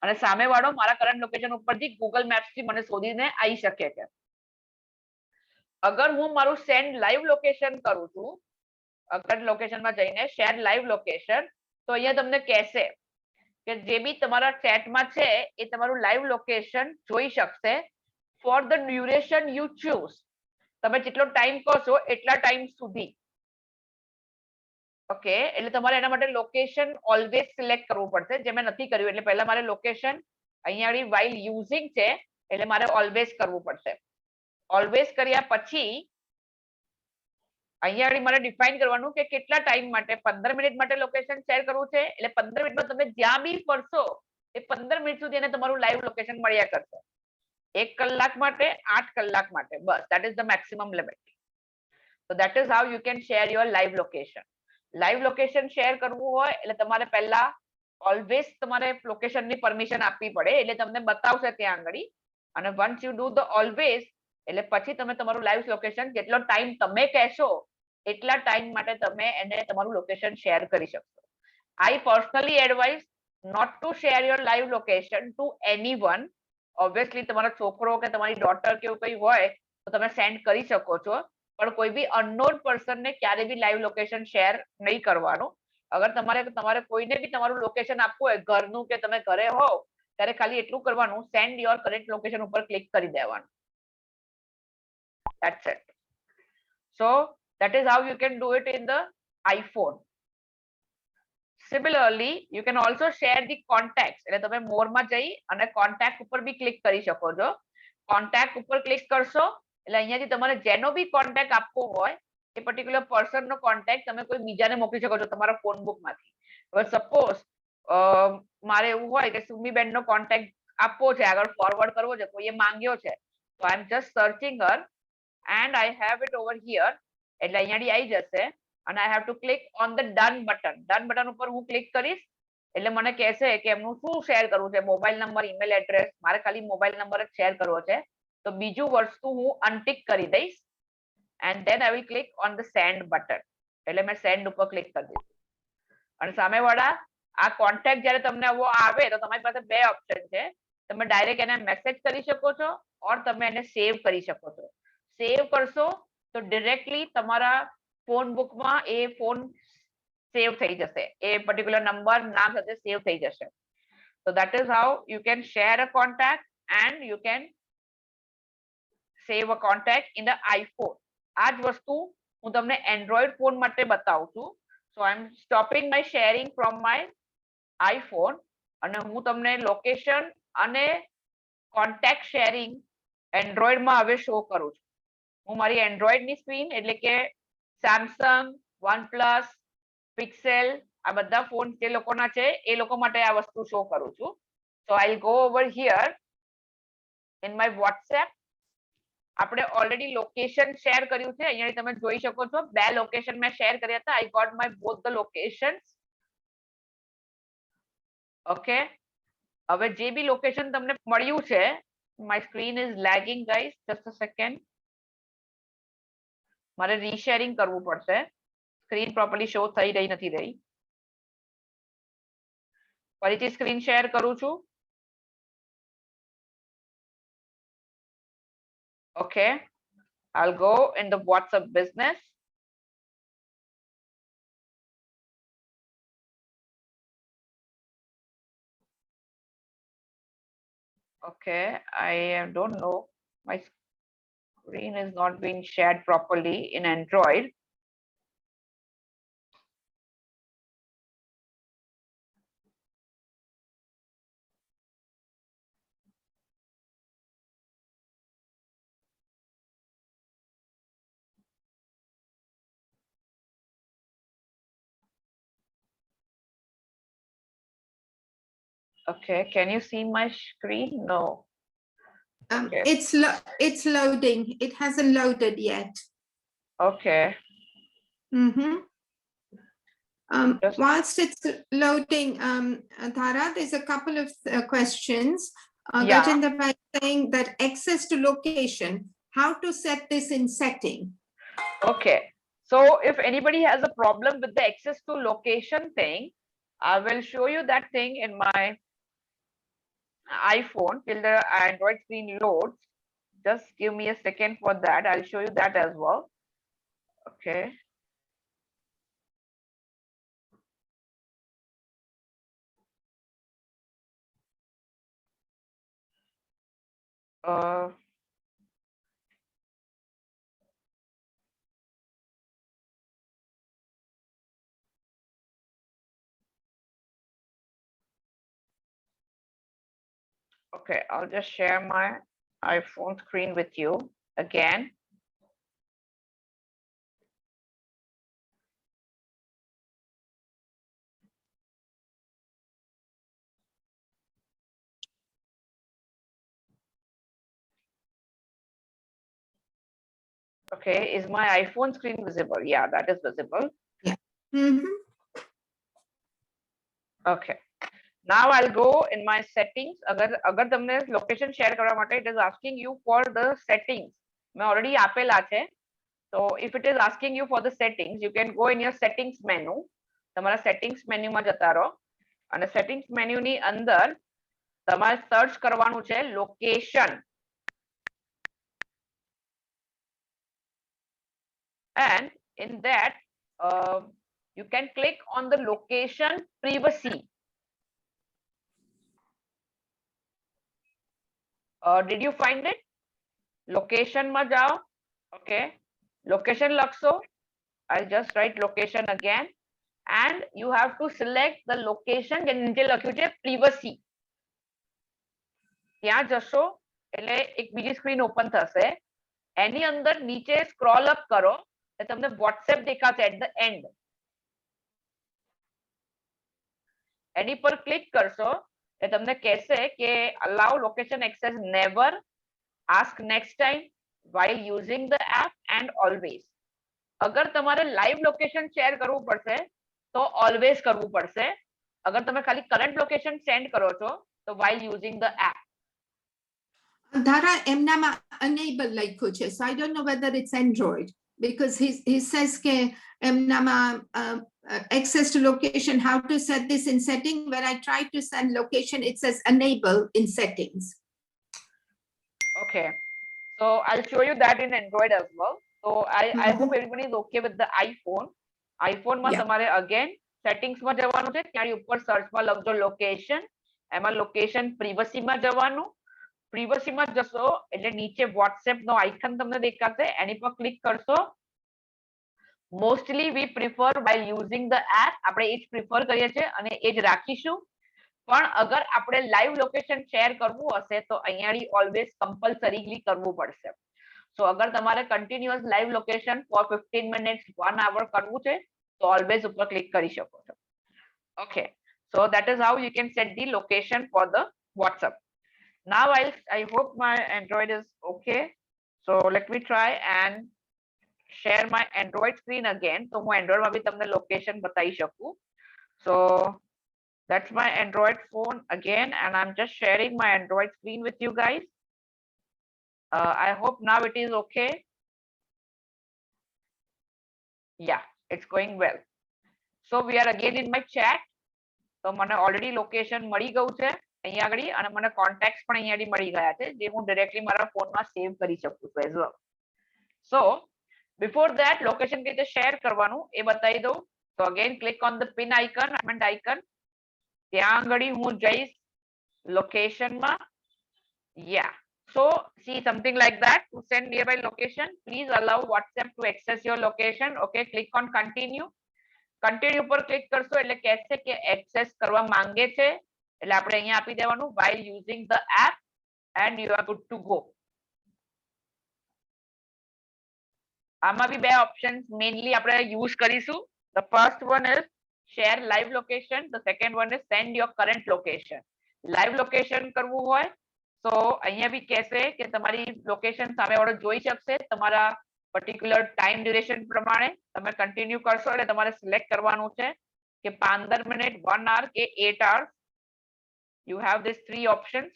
અને સામેવાળો મારા કરંટ લોકેશન ઉપરથી ગૂગલ મેપ્સ થી મને શોધીને આવી શકે છે. અગર હું મારું સેન્ડ લાઈવ લોકેશન કરું છું, કરંટ લોકેશનમાં જઈને શેર લાઈવ લોકેશન, તો અહીંયા તમને કહેશે કે જે બી તમારા ચેટમાં છે એ તમારું લાઈવ લોકેશન જોઈ શકશે for the duration you choose. તમે જેટલો ટાઈમ કહો છો એટલા ટાઈમ સુધી. ઓકે, એટલે તમારે એના માટે લોકેશન ઓલવેઝ સિલેક્ટ કરવું પડશે, જે મેં નથી કર્યું. એટલે પહેલા મારે લોકેશન અહીંયા વાઇલ યુઝિંગ છે એટલે મારે ઓલવેઝ કરવું પડશે. ઓલવેઝ કર્યા પછી અહીંયા મારે ડિફાઇન કરવાનું કે કેટલા ટાઈમ માટે, 15 મિનિટ માટે લોકેશન શેર કરવું છે. એટલે 15 મિનિટમાં તમે જ્યાં બી ફરશો એ 15 મિનિટ સુધી એને તમારું લાઈવ લોકેશન મળ્યા કરશે. 1 કલાક માટે, 8 કલાક માટે, બસ that is the maximum limit. So that is how you can share your live location. Live location share કરવું હોય એટલે તમારે પહેલા ઓલવેઝ તમારે લોકેશનની પરમિશન આપવી પડે, એટલે તમને બતાવશે ત્યાં આગળ. અને once you do the always એટલે પછી તમે તમારું લાઈવ લોકેશન જેટલો ટાઈમ તમે કહેશો એટલા ટાઈમ માટે તમે એને તમારું લોકેશન શેર કરી શકશો. I personally advise not to share your live location to anyone. Obviously તમારો છોકરો કે તમારી ડોટર કે એવું કંઈ હોય તો તમે સેન્ડ કરી શકો છો, પણ કોઈ બી અનનોન પર્સનને ક્યારે બી લાઈવ લોકેશન શેર નહીં કરવાનું. અગર તમારે કોઈને બી તમારું લોકેશન આપવું હોય ઘરનું કે તમે ઘરે હોવ ત્યારે ખાલી એટલું કરવાનું, સેન્ડ યોર કરંટ લોકેશન ઉપર ક્લિક કરી દેવાનું. That's it. So that is how you can do it in the iPhone. Similarly, you can also share the contacts. એટલે તમે more માં જઈ અને કોન્ટેક્ટ ઉપર બી ક્લિક કરી શકો છો. કોન્ટેક્ટ ઉપર ક્લિક કરશો એટલે અહીંયાથી તમારે જેનો બી કોન્ટેક્ટ આપવો હોય એ પર્ટિક્યુલર પર્સનનો કોન્ટેક્ટ તમે કોઈ બીજાને મોકલી શકો છો તમારા ફોન બુકમાંથી. હવે સપોઝ મારે એવું હોય કે સુમીબેનનો કોન્ટેક્ટ આપવો છે, આગળ ફોરવર્ડ કરવો છે, કોઈએ માંગ્યો છે, તો I am just searching her and I have it over here. એટલે અહીંયાથી આવી જશે અને I have to click on the done button. Done button ઉપર હું ક્લિક કરીશ એટલે મને કહેશે કે એમનું શું શેર કરવું છે, મોબાઈલ નંબર, ઈમેલ એડ્રેસ. મારે ખાલી મોબાઈલ નંબર જ શેર કરવો છે, તો બીજું વસ્તુ હું અનટિક કરી દઈશ and then I will click on the send button. એટલે મેં સેન્ડ ઉપર ક્લિક કરી દીધું. અને સામેવાળા આ કોન્ટેક્ટ જ્યારે તમને આવો આવે તો તમારી પાસે બે ઓપ્શન છે. તમે ડાયરેક્ટ એને મેસેજ કરી શકો છો ઓર તમે એને સેવ કરી શકો છો. સેવ કરશો તો ડિરેક્ટલી તમારા ફોન બુકમાં એ ફોન સેવ થઈ જશે, એ પર્ટિક્યુલર નંબર નામ સાથે સેવ થઈ જશે. So that is how you can share a contact and you can save a contact in the iPhone. આ જ વસ્તુ હું તમને એન્ડ્રોઈડ ફોન માટે બતાવું છું. So I am stopping my sharing from my iPhone અને હું તમને લોકેશન અને કોન્ટેક્ટ શેરિંગ એન્ડ્રોઈડમાં હવે શો કરું છું. હું મારી એન્ડ્રોઈડની સ્ક્રીન એટલે કે સેમસંગ, વનપ્લસ, પિક્સેલ આ બધા ફોન જે લોકોના છે એ લોકો માટે આ વસ્તુ શો કરું છું. So I'll go over here in my WhatsApp. આપણે ઓલરેડી લોકેશન શેર કર્યું છે, અહીંયા તમે જોઈ શકો છો. બે લોકેશન મેં શેર કર્યા હતા. I got my both the locations. Okay, હવે જે બી લોકેશન તમને મળ્યું છે, my screen is lagging guys, just a second. મારે રીશેરિંગ કરવું પડશે, સ્ક્રીન પ્રોપરલી શો થઈ રહી નથી રહી. ફરીથી સ્ક્રીન શેર કરું છું. Okay, I'll go in the WhatsApp business. Okay, I don't know, my screen is not being shared properly in Android. Okay, can you see my screen? No. Okay. It's loading. It hasn't loaded yet. Okay. Just- Whilst it's loading, Dhara, there's a couple of questions. Yeah. Gajendra Bhai saying that access to location, how to set this in setting? Okay, so if anybody has a problem with the access to location thing, I will show you that thing in my iPhone till the Android screen loads. Just give me a second for that. I'll show you that as well. Okay. Uh, okay, I'll just share my iPhone screen with you again. Okay, is my iPhone screen visible? Yeah, that is visible. Mhm. Okay. Now I'll go in my settings. अगर तुमने location share करवा माटे, it is asking you for the settings. मैं already આપેલા છે. So if it is asking you for the settings, you can go in your settings menu. તમારા settings menu માં જતા રહો અને settings menu ની અંદર તમારે search કરવાનું છે location. And in that you can click on the location privacy. Did you find it? Location માં જાઓ. Okay, location લખશો. I'll just write location again, and you have to select the location જે નીચે લખ્યું છે privacy. ત્યાં જશો એટલે એક બીજી સ્ક્રીન ઓપન થશે. એની અંદર નીચે સ્ક્રોલ અપ કરો એટલે તમને WhatsApp દેખાશે at the end. એની પર ક્લિક કરશો એટલે તમને કહેશે કે allow location access never, ask next time, while using the app, and always. अगर તમારે લાઈવ લોકેશન શેર કરવું પડશે તો ઓલવેઝ કરવું પડશે. અગર તમે ખાલી કરંટ લોકેશન સેન્ડ કરો છો તો while using the app. Dhara એમનામાં enable લખ્યું છે, so I don't know whether it's Android because he says કે એમનામાં access to location, how to set this in setting. When I try to send location, it says enable in settings. Okay, so I'll show you that in Android as well. So I hope everybody is okay with the iPhone. iPhone માં તમારે again settings માં જવાનું છે, ત્યાં ઉપર search માં લખજો location, એમાં location privacy માં જવાનું. privacy માં જશો એટલે નીચે WhatsApp નો આઇકન તમને દેખાશે, એની પર ક્લિક કરશો. Mostly we prefer while using the app, આપણે એ જ પ્રિફર કરીએ છીએ અને એ જ રાખીશું. પણ અગર આપણે લાઈવ લોકેશન શેર કરવું હશે તો અહીંયાથી ઓલવેઝ કમ્પલસરીલી કરવું પડશે. સો અગર તમારે continuous live location for 15 minutes 1 hour કરવું છે તો ઓલવેઝ ઉપર ક્લિક કરી શકો છો. Okay, so that is how you can set the location for the WhatsApp. Now I hope my Android is okay. So let me try and share my Android screen again. So હું Android માં બી તમને location બતાવી શકું. So that's my Android phone again, and I'm just sharing my Android screen with you guys. I hope now it is okay. Yeah, it's going well. So we are again in my chat. So મને already location મળી ગયું છે અહીંયા આગળ, અને મને contacts પણ અહીંયાથી મળી ગયા છે જે હું directly મારા ફોનમાં સેવ કરી શકું છું as well. So before that location કઈ રીતે share કરવાનું એ બતાવી દઉં. So again click on the pin icon, diamond icon. ત્યાં આગળ હું જઈશ location માં. Yeah, so see something like that. To send nearby location, please allow WhatsApp to access your location. Okay, click on continue. Continue પર click કરશો એટલે કહેશે કે એક્સેસ કરવા માંગે છે, એટલે આપણે અહીંયા આપી દેવાનું while using the app, and you are good to go. આમાં બી બે ઓપ્શન્સ મેઇનલી આપણે યુઝ કરીશું. The first one is share live location, the second one is send your current location. Live location કરવું હોય તો અહીંયા બી કહેશે કે તમારી લોકેશન સામેવાળો જોઈ શકશે તમારા particular time duration પ્રમાણે. તમે કન્ટિન્યુ કરશો એટલે તમારે સિલેક્ટ કરવાનું છે કે 15 મિનિટ, 1 hour કે 8 hours. You have these three options.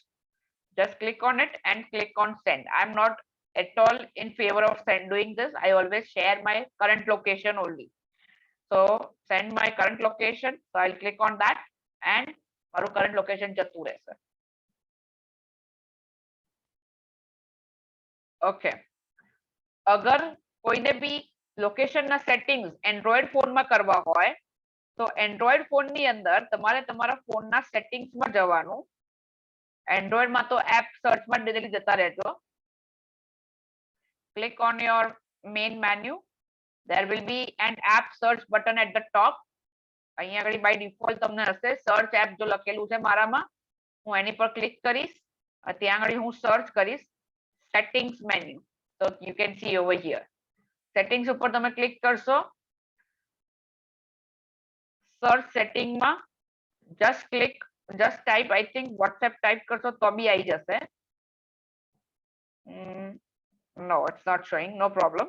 Just click on it and click on send. I'm not at all in favor of doing this. I always share my current location only. So send my current location. So I'll click on that and our current location જતું રહેશે. Okay, અગર કોઈને બી location ના settings Android ફોનમાં કરવા હોય તો Android phone ની અંદર તમારે તમારા ફોનના સેટિંગ્સ માં જવાનું. એન્ડ્રોઈડ માં તો એપ સર્ચ માં ડાયરેક્ટલી જતા રહેજો. Click on your main menu. there will be an app search button at the top. અહીંયા આગળ બાય ડિફોલ્ટ તમને હશે સર્ચ એપ જો લખેલું છે મારામાં, હું એની પર ક્લિક કરીશ. ત્યાં આગળ હું સર્ચ કરીશ સેટિંગ્સ મેન્યુ. તો you can see over here settings ઉપર તમે ક્લિક કરશો. સર્ચ સેટિંગ માં just click, just type, I think WhatsApp type કરશો તો બી આવી જશે. no it's not showing, no problem.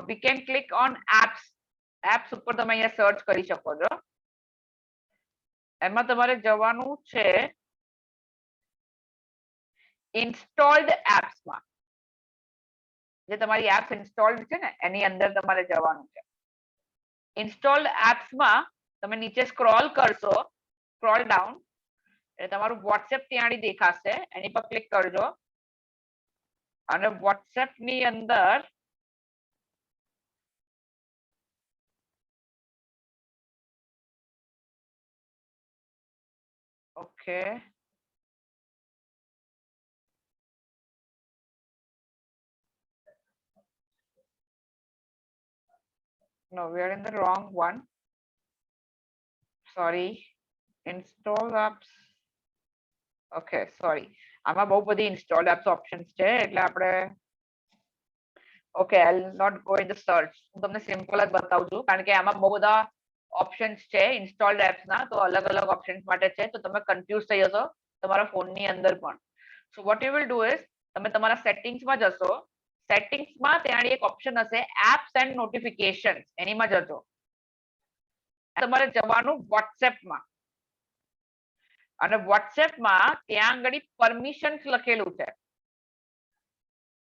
We can click on apps. apps ઉપર તમે અહીંયા સર્ચ કરી શકો છો. એમાં તમારે જવાનું છે ઇન્સ્ટોલ્ડ એપ્સ માં. જે તમારી એપ્સ ઇન્સ્ટોલ્ડ છે ને એની અંદર તમારે જવાનું છે. ઇન્સ્ટોલ્ડ એપ્સ માં તમે નીચે સ્ક્રોલ કરશો, સ્ક્રોલ ડાઉન, એટલે તમારું WhatsApp ત્યાં દેખાશે. એની પર ક્લિક કરજો અને WhatsApp ની અંદર okay no, we are in the wrong one, sorry. install apps, okay sorry. આમાં બહુ બધી installed apps options છે એટલે આપણે okay I'll not go in the search. હું તમને સિમ્પલ જ બતાવું છું કારણ કે આમાં બહુ બધા ઓપ્શન્સ છે ઇન્સ્ટોલ્ડ એપ્સ ના, તો અલગ અલગ ઓપ્શન્સ માટે છે, તો તમે કન્ફ્યુઝ થઈ જશો તમારા ફોનની અંદર પણ. So what you will do is તમે તમારા સેટિંગ્સ માં જશો. સેટિંગ્સ માં ત્યાં એક ઓપ્શન હશે એપ્સ એન્ડ નોટિફિકેશન્સ, એનીમાં જજો. તમારે જવાનું WhatsApp માં અને WhatsApp માં ત્યાં આગળ પરમિશન્સ લખેલું છે.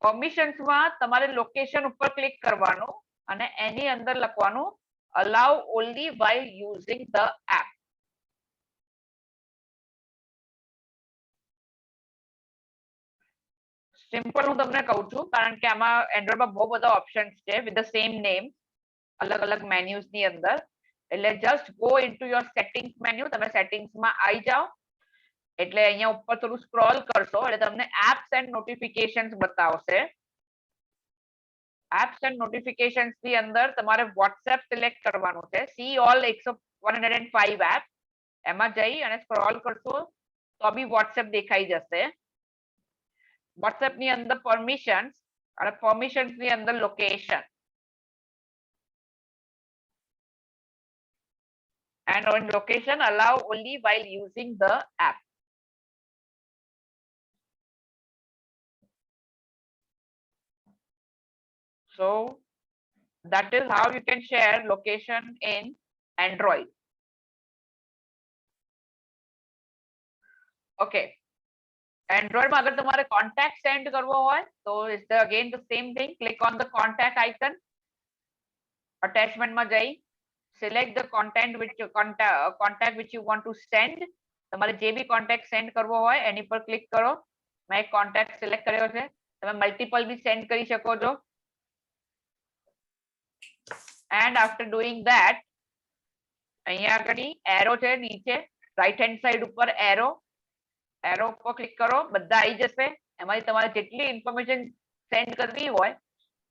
પરમિશન્સ માં તમારે લોકેશન ઉપર ક્લિક કરવાનું અને એની અંદર લખવાનું allow only while using the app. Simple હું તમને કહું છું કારણ કે આમાં એન્ડ્રોઈડમાં બહુ બધા ઓપ્શન્સ છે વિથ ધ સેમ નેમ, અલગ અલગ મેન્યુઝ ની અંદર. એટલે just go into your settings menu. તમે સેટિંગ્સ માં આવી જાઓ એટલે અહીંયા ઉપર થોડું સ્ક્રોલ કરશો એટલે તમને એપ્સ એન્ડ નોટિફિકેશન્સ બતાવશે. એપ્સ એન્ડ નોટિફિકેશન્સ ની અંદર તમારે WhatsApp સિલેક્ટ કરવાનું છે. સી ઓલ 105 એપ, એમાં જઈ અને સ્ક્રોલ કરશો તો બી WhatsApp દેખાઈ જશે. WhatsApp ની અંદર પરમિશન્સ અને પરમિશન્સ ની અંદર location. and on location allow only while using the app. So that is how you can share location in Android. Okay. Android માં અગર તમારે contact send કરવો હોય તો it's again the same thing. Click on the contact icon. Attachment માં જઈ select the contact which you want to send. તમારે જે બી કોન્ટેક્ટ સેન્ડ કરવો હોય એની પર ક્લિક કરો. મેં એક કોન્ટેક્ટ સિલેક્ટ કર્યો છે, તમે મલ્ટિપલ બી સેન્ડ કરી શકો છો. and after doing that અહીંયા આગળ એરો છે નીચે રાઈટ હેન્ડ સાઈડ ઉપર એરો ઉપર ક્લિક કરો, બધા આવી જશે. એમાંથી તમારે જેટલી ઇન્ફોર્મેશન સેન્ડ કરવી હોય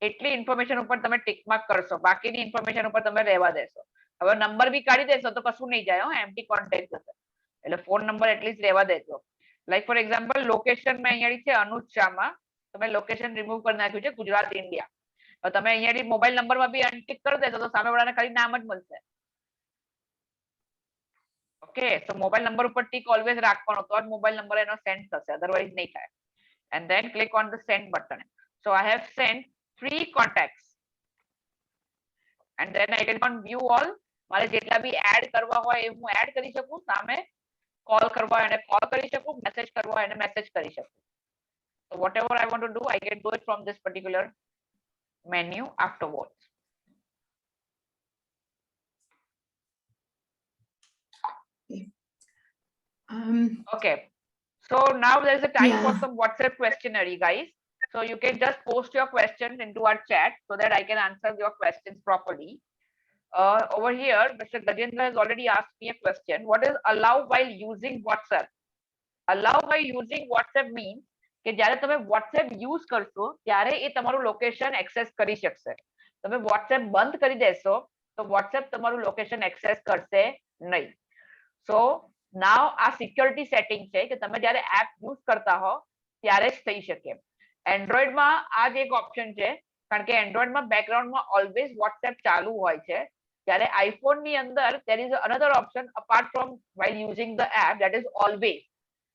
એટલી ઇન્ફોર્મેશન ઉપર તમે ટિક માર્ક કરશો, બાકીની ઇન્ફોર્મેશન ઉપર તમે રહેવા દેશો. હવે નંબર બી કાઢી દેશો તો કશું નહીં જાય, એમ્પ્ટી કોન્ટેક્ટ જશે. એટલે ફોન નંબર એટલીસ્ટ રહેવા દેજો. લાઈક ફોર એક્ઝામ્પલ લોકેશન મેં અહીંયા છે અનુજ શાહમાં, તમે લોકેશન રિમૂવ કરી નાખ્યું છે ગુજરાત ઇન્ડિયા. તો તમે અહીંયા મોબાઈલ નંબરમાં બી અનટિક કરી દેશો તો સામેવાળાને ખાલી નામ જ મળશે. ઓકે, તો મોબાઈલ નંબર ઉપર ટિક ઓલવેઝ રાખવાનો તો જ મોબાઈલ નંબર એનો સેન્ડ થશે, અધરવાઇઝ નહીં થાય. and then click on the send button. So I have sent 3 contacts and then I can on view all. મારે જેટલા બી એડ કરવા હોય એ હું એડ કરી શકું, સામે કોલ કરવા હોય એને કોલ કરી શકું, મેસેજ કરવા હોય એને મેસેજ કરી શકું. So whatever I want to do I can do it from this particular menu afterwards. Okay, so now there is a time for some WhatsApp questionnaire, guys. So you can just post your questions into our chat so that I can answer your questions properly. Over here, Mr. Gajendra has already asked me a question. What is allow while using WhatsApp? Allow while using WhatsApp means કે જ્યારે તમે WhatsApp use કરશો ત્યારે એ તમારું location access કરી શકશે. તમે WhatsApp બંધ કરી દેશો તો WhatsApp તમારું લોકેશન એક્સેસ કરશે નહીં. સો નાવ આ સિક્યોરિટી સેટિંગ છે કે તમે જ્યારે એપ યુઝ કરતા હો ત્યારે જ થઈ શકે. એન્ડ્રોઈડમાં આ જ એક ઓપ્શન છે કારણ કે એન્ડ્રોઈડમાં બેકગ્રાઉન્ડમાં ઓલવેઝ WhatsApp ચાલુ હોય છે. ત્યારે આઈફોનની અંદર there is another option apart from while using the app, that is always.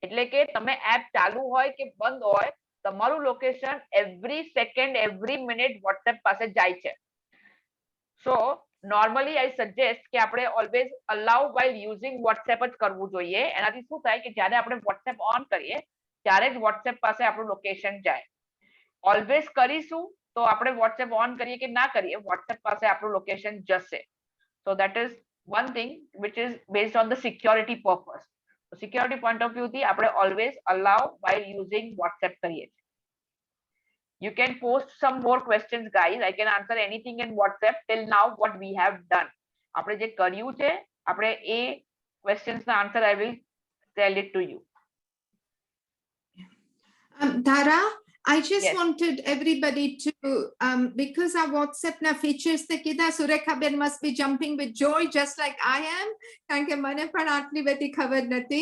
એટલે કે તમે એપ ચાલુ હોય કે બંધ હોય તમારું location every second every minute WhatsApp પાસે જાય છે. સો નોર્મલી આઈ સજેસ્ટ કે આપણે ઓલવેઝ અલાઉ while using WhatsApp જ કરવું જોઈએ. એનાથી શું થાય કે જ્યારે આપણે WhatsApp ઓન કરીએ ત્યારે જ WhatsApp પાસે આપણું લોકેશન જાય. ઓલવેઝ કરીશું તો આપણે WhatsApp ઓન કરીએ કે ના કરીએ WhatsApp પાસે આપણું લોકેશન જશે. So that is one thing which is based on the security purpose. So security point of view thi આપણે always allow while using WhatsApp કરીએ. You can post some more questions guys. I can answer anything in WhatsApp till now what we have done. આપણે જે કર્યું છે આપણે એ questions ના answer I will tell it to you. Dhara, I just Yes. wanted everybody to, because our WhatsApp na features the kida, Surekha Ben must be jumping with joy just like I am. કારણ કે મને પણ આટલી બધી ખબર નથી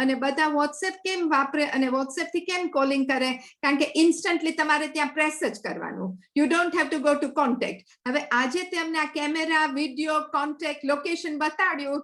અને બધા WhatsApp કેમ વાપરે અને WhatsApp થી કેમ કોલિંગ કરે કારણ કે ઇન્સ્ટન્ટલી તમારે ત્યાં પ્રેસ જ કરવાનું. You don't have to go to contact. હવે આજે તેમને આ કેમેરા, વિડિયો, કોન્ટેક્ટ, લોકેશન બતાડ્યું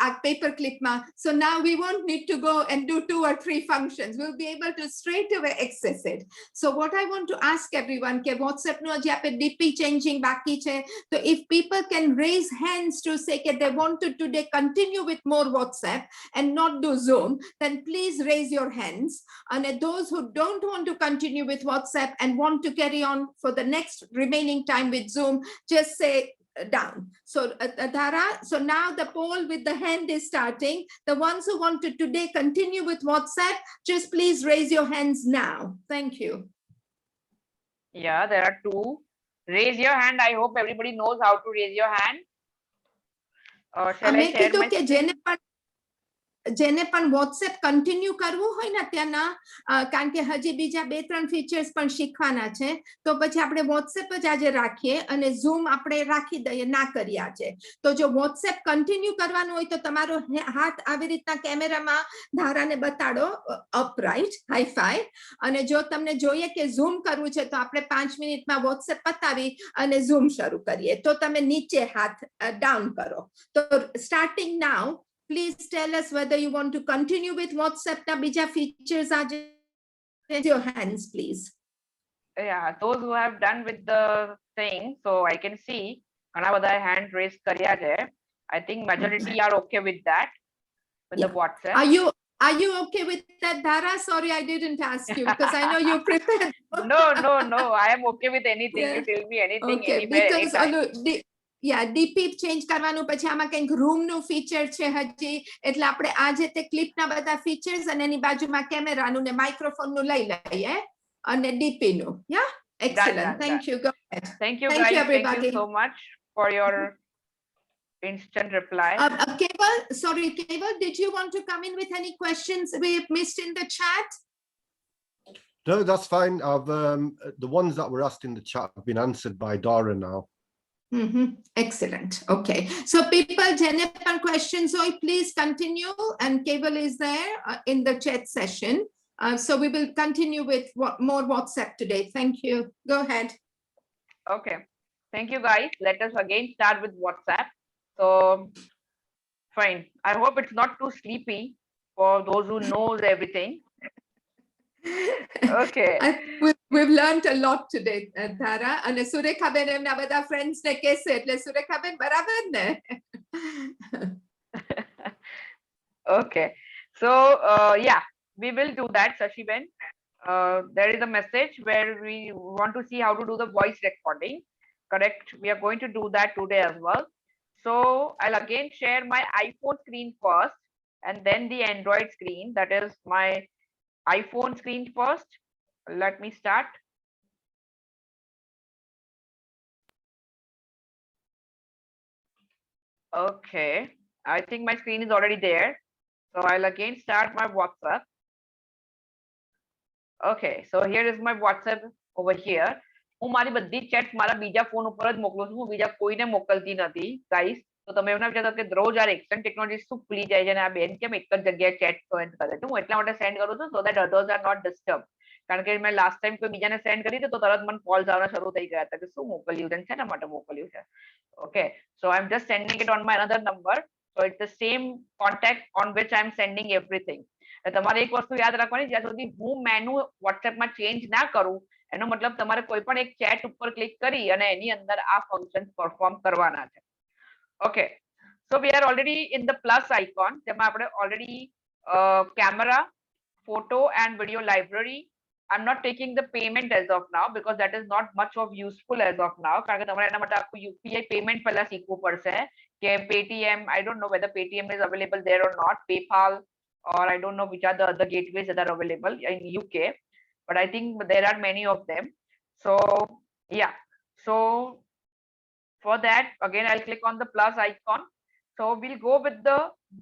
આ paper ક્લિપમાં. So now we won't need to go and do 2 or 3 functions. We'll be able to straight away access it. So what I want to ask everyone કે WhatsApp નું હજી આપણે DP changing બાકી છે. So if people can raise hands to say that they want to today continue with more WhatsApp and not do Zoom, then please raise your hands. And those who don't want to continue with WhatsApp and want to carry on for the next remaining time with Zoom, just say down. So Dhara, so now the poll with the hand is starting. The ones who want to today continue with WhatsApp, just please raise your hands now. Thank you. Yeah, there are 2. Raise your hand. I hope everybody knows how to raise your hand. Shall I અમે share કીધું my કે જેને પણ WhatsApp continue કરવું હોય ને ત્યાંના કારણ કે હજી બીજા 2-3 ફીચર્સ પણ શીખવાના છે તો પછી આપણે WhatsApp જ આજે રાખીએ અને Zoom આપણે રાખી દઈએ ના કરીએ આજે. તો જો WhatsApp કન્ટિન્યુ કરવાનું હોય તો તમારો હાથ આવી રીતના કેમેરામાં ધારાને બતાડો અપરાઇટ હાઈ-ફાઈ અને જો તમને જોઈએ કે Zoom કરવું છે તો આપણે 5 મિનિટમાં WhatsApp પતાવી અને Zoom શરૂ કરીએ. તો તમે નીચે હાથ ડાઉન કરો. તો starting now, please tell us whether you want to continue with WhatsApp na bija features are. Raise your hands please. Yeah, those who have done with the thing, so I can see ઘણા બધા hand raise કર્યા છે. I think majority are okay with that, with the WhatsApp. Are you okay with that, Dhara? Sorry, I didn't ask you because I know you prepared. No, I am okay with anything. Yeah. You tell me anything, Okay, anywhere, because anytime. DP change કરવાનું પછી આમાં કંઈક room નું feature છે હજી એટલે આપણે આજે તે ક્લિપ ના બધા ફીચર્સ અને એની બાજુમાં કેમેરાનું ને માઇક્રોફોન નું લઈ લઈએ અને DP નું. Yeah, excellent. done, Thank done. you. Go ahead. Thank you Thank guys. you, Thank everybody. you so much for your instant reply. Keval, sorry, Keval, did you want to come in with any questions we've missed in the chat? No, that's fine. I've the ones that were asked in the chat have been answered by Dara now. Excellent. Okay. So people, general questions, so please continue. And Keval is there in the chat session. So we will continue with more WhatsApp today. Thank you. Go ahead. Okay. Thank you guys. Let us again start with WhatsApp. So fine. I hope it's not too sleepy for those who knows everything. Okay. We've learned a lot today, Dhara. And Surekha Ben emna બધા friends ને કહેશે એટલે સુરેખા બેન બરાબર ને? Okay. So yeah, we will do that, Shashi Ben. There is a message where we want to see how to do the voice recording. Correct. We are going to do that today as well. So I'll again share my iPhone screen first and then the Android screen. That is my iPhone screen first. Let me start Okay, I think my screen is already there. So I'll again start my WhatsApp. Okay, so here is my WhatsApp over here. હું મારી બધી chat મારા બીજા phone ઉપર જ મોકલું છું, હું બીજા કોઈને મોકલતી નથી ગાઈસ. તો તમે એવું ના વિચારતા કે રોજ આ એક્શન ટેકનોલોજી શું ભૂલી જાય છે અને આ બેન કેમ એક જ જગ્યાએ ચેટ સેન્ડ કરે છે. હું એટલા માટે સેન્ડ કરું છું so that others are not disturb. કારણ કે મેં લાસ્ટ ટાઈમ કોઈ બીજાને સેન્ડ કરી હતી તો તરત મને કોલ્સ આવવાના શરૂ થઈ ગયા હતા કે શું મોકલ્યું છે, શેના માટે મોકલ્યું છે. Okay, so I'm just sending it on my another number. So it's the same contact on which I'm sending everything. તમારે એક વસ્તુ યાદ રાખવાની, જ્યાં સુધી હું મેનુ વોટ્સએપમાં ચેન્જ ના કરું એનો મતલબ તમારે કોઈ પણ એક ચેટ ઉપર ક્લિક કરી અને એની અંદર આ ફંક્શન પરફોર્મ કરવાના છે. Okay, so we are already in the plus icon, જેમાં આપણે already camera, photo and video library. I'm not taking the payment as of now because that is not much of useful as of now. કારણ કે તમારે એના માટે આખું UPI payment પહેલા શીખવું પડશે કે Paytm, I don't know whether Paytm is available there or not, PayPal, or I don't know which are the other gateways that are available in UK, but I think there are many of them. So yeah, so for that again I'll click on the plus icon. So we'll go with the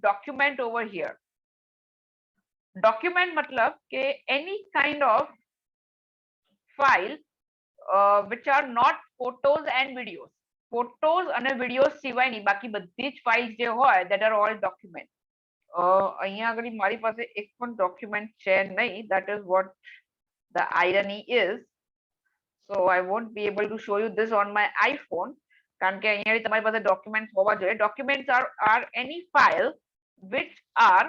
document over here. Document matlab ke any kind of file which are not photos and videos. Photos and videos સિવાયની બાકી બધી જ files જે હોય that are all document. અહીંયા આગળ મારી પાસે એક પણ document છે નહીં. That is what the irony is. So I won't be able to show you this on my iPhone. કારણ કે અહીંયા તમારી પાસે documents હોવા જોઈએ. Documents are any file which are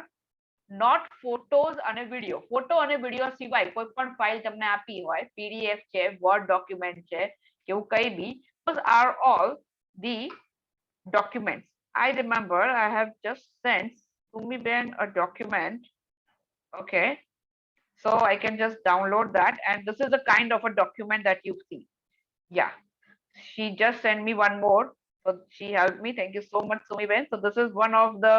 not photos અને video. Photo અને video સિવાય કોઈ પણ file તમને આપી હોય, PDF છે, Word document છે, એવું કઈ બી, those are all the documents. I remember I have just sent Sumiben a document. Okay, so I can just download that, and this is the kind of a document that you see. Yeah, she just sent me one more, so she helped me. Thank you so much, Sumiben. So this is one of the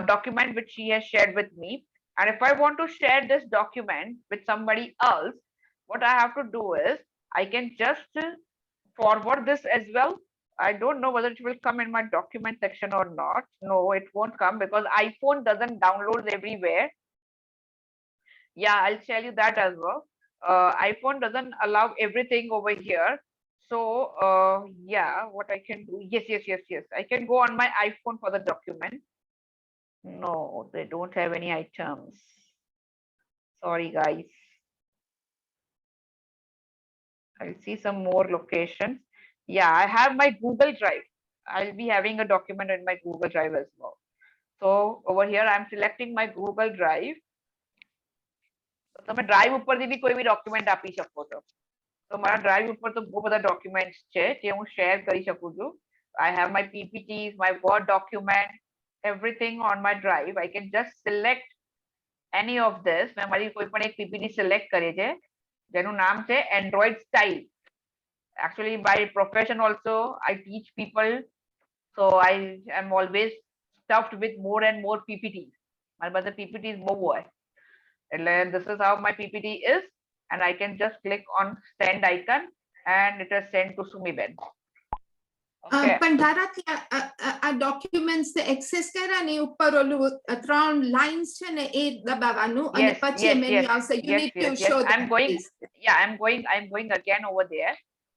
document which she has shared with me, and if I want to share this document with somebody else, what I have to do is I can just forward this as well. I don't know whether it will come in my document section or not. No, it won't come because iPhone doesn't download everywhere. Yeah, I'll tell you that as well. iPhone doesn't allow everything over here. So yeah, what I can do, yes, I can go on my iPhone for the document. No, they don't have any items. Sorry, guys. I'll see some more locations. Yeah, I have my Google Drive. I'll be having a document in my Google Drive as well. So over here, I'm selecting my Google Drive. તમે drive ઉપરથી બી કોઈ બી document આપી શકો છો. તો મારા drive ઉપર તો બહુ બધા ડોક્યુમેન્ટ્સ છે જે હું શેર કરી શકું છું. I have my PPTs, my Word document, everything on my drive. I can just select any of this. મેં મારી કોઈ પણ એક PPT select કરી છે જેનું નામ છે Android Style. Actually, by profession also, I teach people, so I am always stuffed with more and more PPTs. મારી પાસે PPTs બહુ હોય. એટલે this is how my PPT is, and I can just click on send icon and it is sent to Sumiben. Okay. પણ ધારાથી આ documents access કર્યા ને ઉપર ઓલું 3 લાઇન્સ છે ને એ દબાવવાનું અને Yes, પછી yes, મેનુ yes, આવશે. You yes, need to yes, show yes. that, I'm going, please. yeah, I'm going again over there.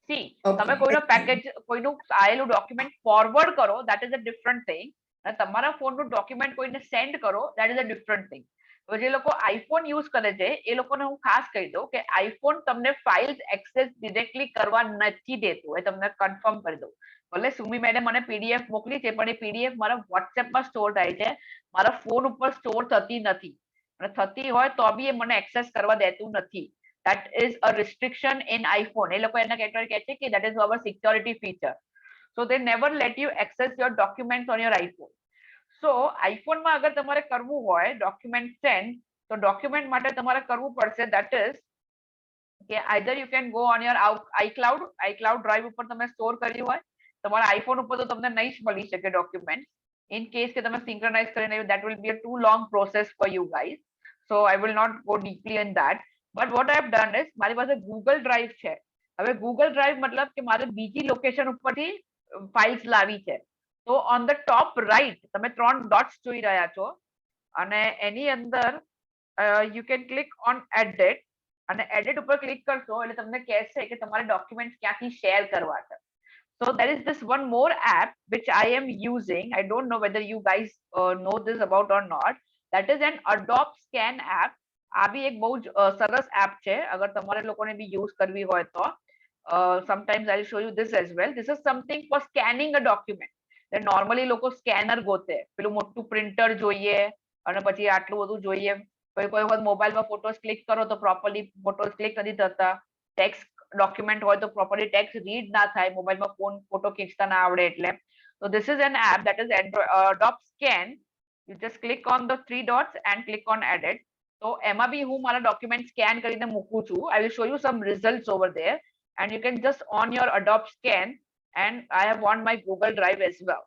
See, Okay. તમે કોઈનો પેકેજ કોઈનું આયેલું ડોક્યુમેન્ટ ફોરવર્ડ કરો, that is a different thing. અને તમારા ફોનનું document કોઈને send કરો, that is a different thing. તો જે લોકો આઈફોન યુઝ કરે છે એ લોકોને હું ખાસ કહી દઉં કે આઈફોન તમને ફાઇલ્સ એક્સેસ ડિરેક્ટલી કરવા નથી દેતું, એ તમને કન્ફર્મ કરી દઉં. ભલે સુમી મેડમ મને પીડીએફ મોકલી છે પણ એ પીડીએફ મારા વોટ્સએપમાં સ્ટોર થાય છે, મારા ફોન ઉપર સ્ટોર થતી નથી, અને થતી હોય તો બી એ મને એક્સેસ કરવા દેતું નથી. That is a restriction in iPhone. એ લોકો એના કેટેગરી કહે છે કે that is our security feature. So they never let you access your documents on your iPhone. So iPhone માં અગર તમારે કરવું હોય document send, તો document માટે તમારે કરવું પડશે, that is કે either you can go on your iCloud drive ઉપર તમે સ્ટોર કર્યું હોય, તમારા iPhone ઉપર તો તમને નહીં જ મળી શકે document. In case કે તમે synchronize કરીને, that will be a too long process for you guys. So I will not go deeply in that. But what I have done is મારી પાસે Google Drive છે. હવે Google Drive મતલબ કે મારે બીજી લોકેશન ઉપરથી ફાઇલ્સ લાવી છે. તો ઓન ધ ટોપ રાઈટ તમે 3 ડોટ્સ જોઈ રહ્યા છો અને એની અંદર you can click on edit અને એડિટ ઉપર ક્લિક કરશો એટલે તમને કહેશે કે તમારે ડોક્યુમેન્ટ્સ ક્યાંથી શેર કરવા છે. So there is this one more app which I am using. I don't know whether you guys know this about or not. That is an Adobe Scan app. આ બી એક બહુ જ સરસ એપ છે અગર તમારે લોકોને બી યુઝ કરવી હોય તો. Sometimes I'll show you this as well. This is something for scanning a document. Normally લોકો સ્કેનર ગોતે, પેલું મોટું પ્રિન્ટર જોઈએ અને પછી આટલું બધું જોઈએ. કોઈ વખત મોબાઈલમાં ફોટોસ ક્લિક કરો તો પ્રોપરલી ફોટોસ ક્લિક નથી થતા. ટેક્સ્ટ ડોક્યુમેન્ટ હોય તો પ્રોપરલી ટેક્સ્ટ રીડ ના થાય, મોબાઈલમાં ફોટો ખીંચતા ના આવડે એટલે. So this is an app that is Adobe Scan. You just click on the 3 dots and click on edit. So એમાં બી હું મારા ડોક્યુમેન્ટ સ્કેન કરીને મૂકું છું. I will show you some results over there and you can just on your Adobe Scan and I have on my Google Drive as well.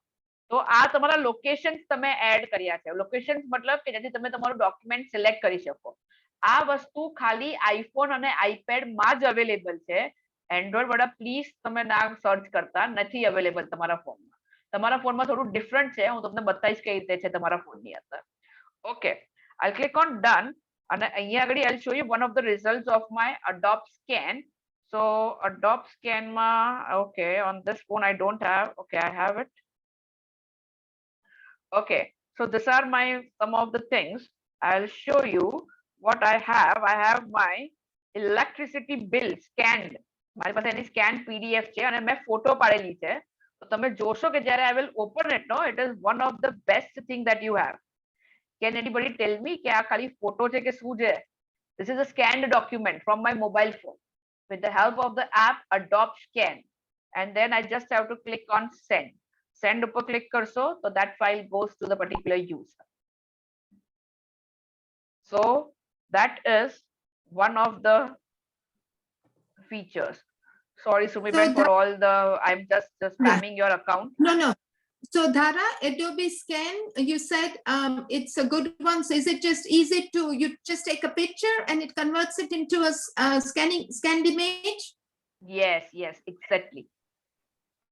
તો આ તમારા locations તમે એડ કર્યા છે. લોકેશન્સ મતલબ કે જેથી તમે તમારું ડોક્યુમેન્ટ સિલેક્ટ કરી શકો. આ વસ્તુ ખાલી આઈફોન અને આઈપેડ માં જ અવેલેબલ છે. એન્ડ્રોઈડ વાળા પ્લીઝ તમે ના સર્ચ કરતા, નથી અવેલેબલ તમારા ફોનમાં. તમારા ફોનમાં થોડું ડિફરન્ટ છે, હું તમને બતાવીશ કઈ રીતે છે તમારા ફોનની અંદર. Okay, I'll click on done અને અહીંયા આગળ I'll show you one of the results of my Adobe Scan. So Adobe Scan ma, okay, on this phone I don't have. Okay, I have it. Okay, so these are my some of the things. I'll show you what I have. I have my electricity bill scanned. મારી પાસે એની scan PDF છે અને મેં photo પાડેલી છે. તો તમે જોશો કે જ્યારે I will open it, no, it is one of the best thing that you have. Can anybody tell me કે આ ખાલી ફોટો છે કે શું છે? This is a scanned document from my mobile phone with the help of the app Adobe Scan. And then I just have to click on send. Send ઉપર click કરશો તો that file goes to the particular user. So that is one of the features. Sorry Sumiben for all the, I'm just spamming your account. No. So Dhara, Adobe Scan, you said it's a good one. So is it just easy to, you just take a picture and it converts it into a scanned image? Yes, exactly.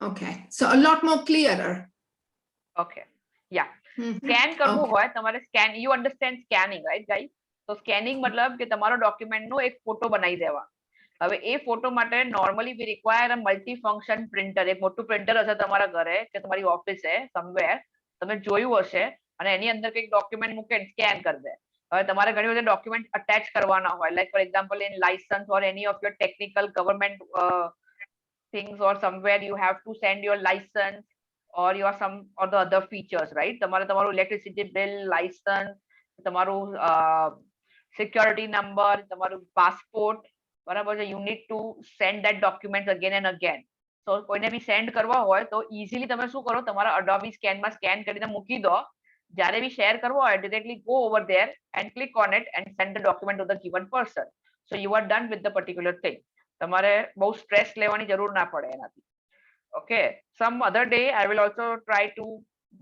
Okay, so a lot more clearer. Okay, yeah. Mhm. Scan કરવું Okay. હોય તમારે scan, you understand scanning, right guys? તો scanning મતલબ કે તમારો document નો એક photo બનાવી દેવા. હવે એ ફોટો માટે normally we require a multi function printer. એક મોટું પ્રિન્ટર હશે તમારા ઘરે કે તમારી ઓફિસે સમવેર, તમે જોયું હશે, અને એની અંદર કંઈક ડોક્યુમેન્ટ મૂકે સ્કેન કરી દે. હવે તમારે ઘણી બધી ડોક્યુમેન્ટ અટેચ કરવાના હોય, like for example in licence or any of your technical government things or somewhere you have to send your license or your some or the other features, right? તમારે તમારું electricity bill, license, તમારું security number, તમારું passport, બરાબર છે? You need to send that document again and again. So કોઈને be send કરવા હોય તો easily તમે શું કરો, તમારા Adobe Scan માં સ્કેન કરીને મૂકી દો. જ્યારે બી શેર કરવો હોય directly go over there and click on it and send the document to the given person. So you are done with the particular thing. તમારે બહુ સ્ટ્રેસ લેવાની જરૂર ના પડે એનાથી. Okay, some other day I will also try to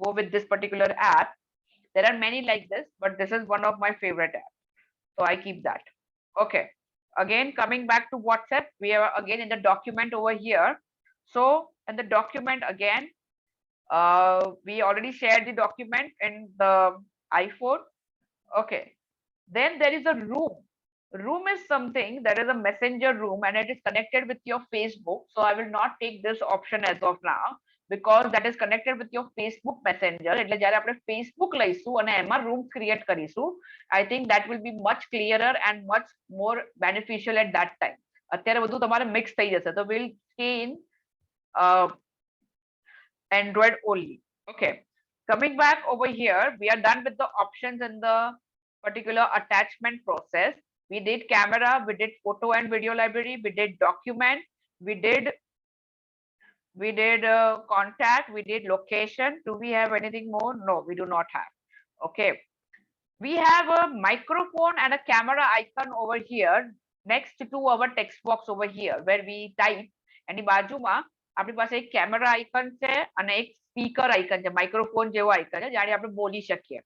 go with this particular app. There are many like this, but this is one of my favorite apps, so I keep that. Okay, again coming back to WhatsApp, we are again in the document over here. So in the document again, we already shared the document in the iPhone. Okay, then there is a room. Room is something that is a messenger room and it is connected with your Facebook. So I will not take this option as of now because that is connected with your Facebook Messenger. એટલે જ્યારે આપણે Facebook લઈશું અને એમાં rooms create કરીશું, I think that will be much clearer and much more beneficial at that time. અત્યારે બધું તમારે mix થઈ જશે. So we'll stay in Android only. Okay, coming back over here, we are done with the options in the particular attachment process. We did camera, we did photo and video library, we did document, we did contact, we did location. Do we have anything more? No, we do not have. Okay, we have a microphone and a camera icon over here next to our text box over here where we type. એની બાજુમાં આપણી પાસે એક camera icon છે અને એક speaker icon છે, microphone જેવો icon છે જ્યારે આપણે બોલી શકીએ.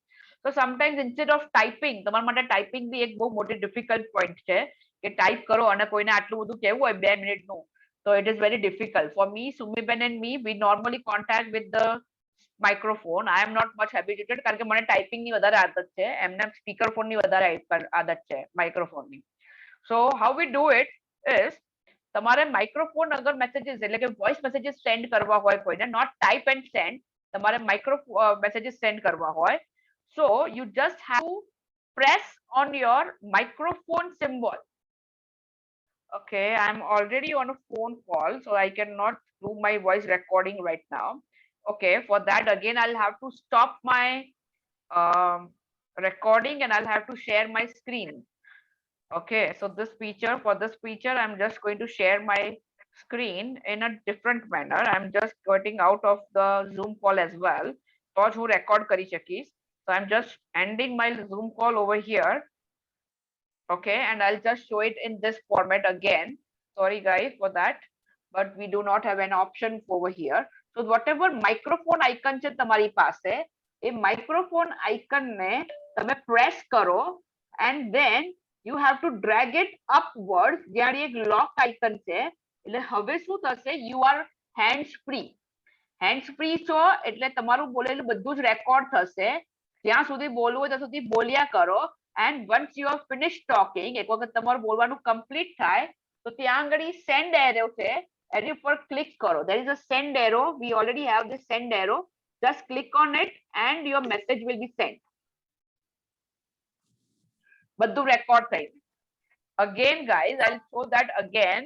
So sometimes instead of typing, તમારા માટે typing બી એક બહુ મોટી difficult point છે કે type કરો અને કોઈને આટલું બધું કહેવું હોય 2 મિનિટનું, so it is very difficult. For me, Sumiben and me, we normally contact with the microphone. I am not much habituated કારણ કે મને typing ની વધારે આદત છે, એમને speaker phone ની વધારે આદત છે microphone ની. So how we do it is તમારે microphone અગર messages એટલે કે voice messages send કરવા હોય કોઈને, not type and send, તમારે micro messages send કરવા હોય, so you just have to press on your microphone symbol. Okay, I'm already on a phone call, so I cannot do my voice recording right now. Okay, for that again I'll have to stop my recording and I'll have to share my screen. Okay, so this feature, for this feature I'm just going to share my screen in a different manner. I'm just getting out of the Zoom call as well, તો જ હું record કરી શકીશ. So I'm just ending my Zoom call over here. Okay, and I'll just show it in this format again. Sorry guys for that, but we do not have an option over here. So whatever microphone icon છે તમારી પાસે, એ microphone icon ને તમે press કરો and then you have to drag it upwards. જ્યારે એક lock icon છે, એટલે હવે શું થશે, you are hands free. Hands free છો એટલે તમારું બોલેલું બધું જ રેકોર્ડ થશે. જ્યાં સુધી બોલવું હોય ત્યાં સુધી બોલ્યા કરો. And once you have finished talking, એક વખત તમારું બોલવાનું complete થાય, તો ત્યાં આગળ send arrow છે, એની ઉપર click કરો. There is a send arrow. We already have this send arrow. Just click on it and your message will be sent. બધું રેકોર્ડ થઈ. Again guys, I'll show that again.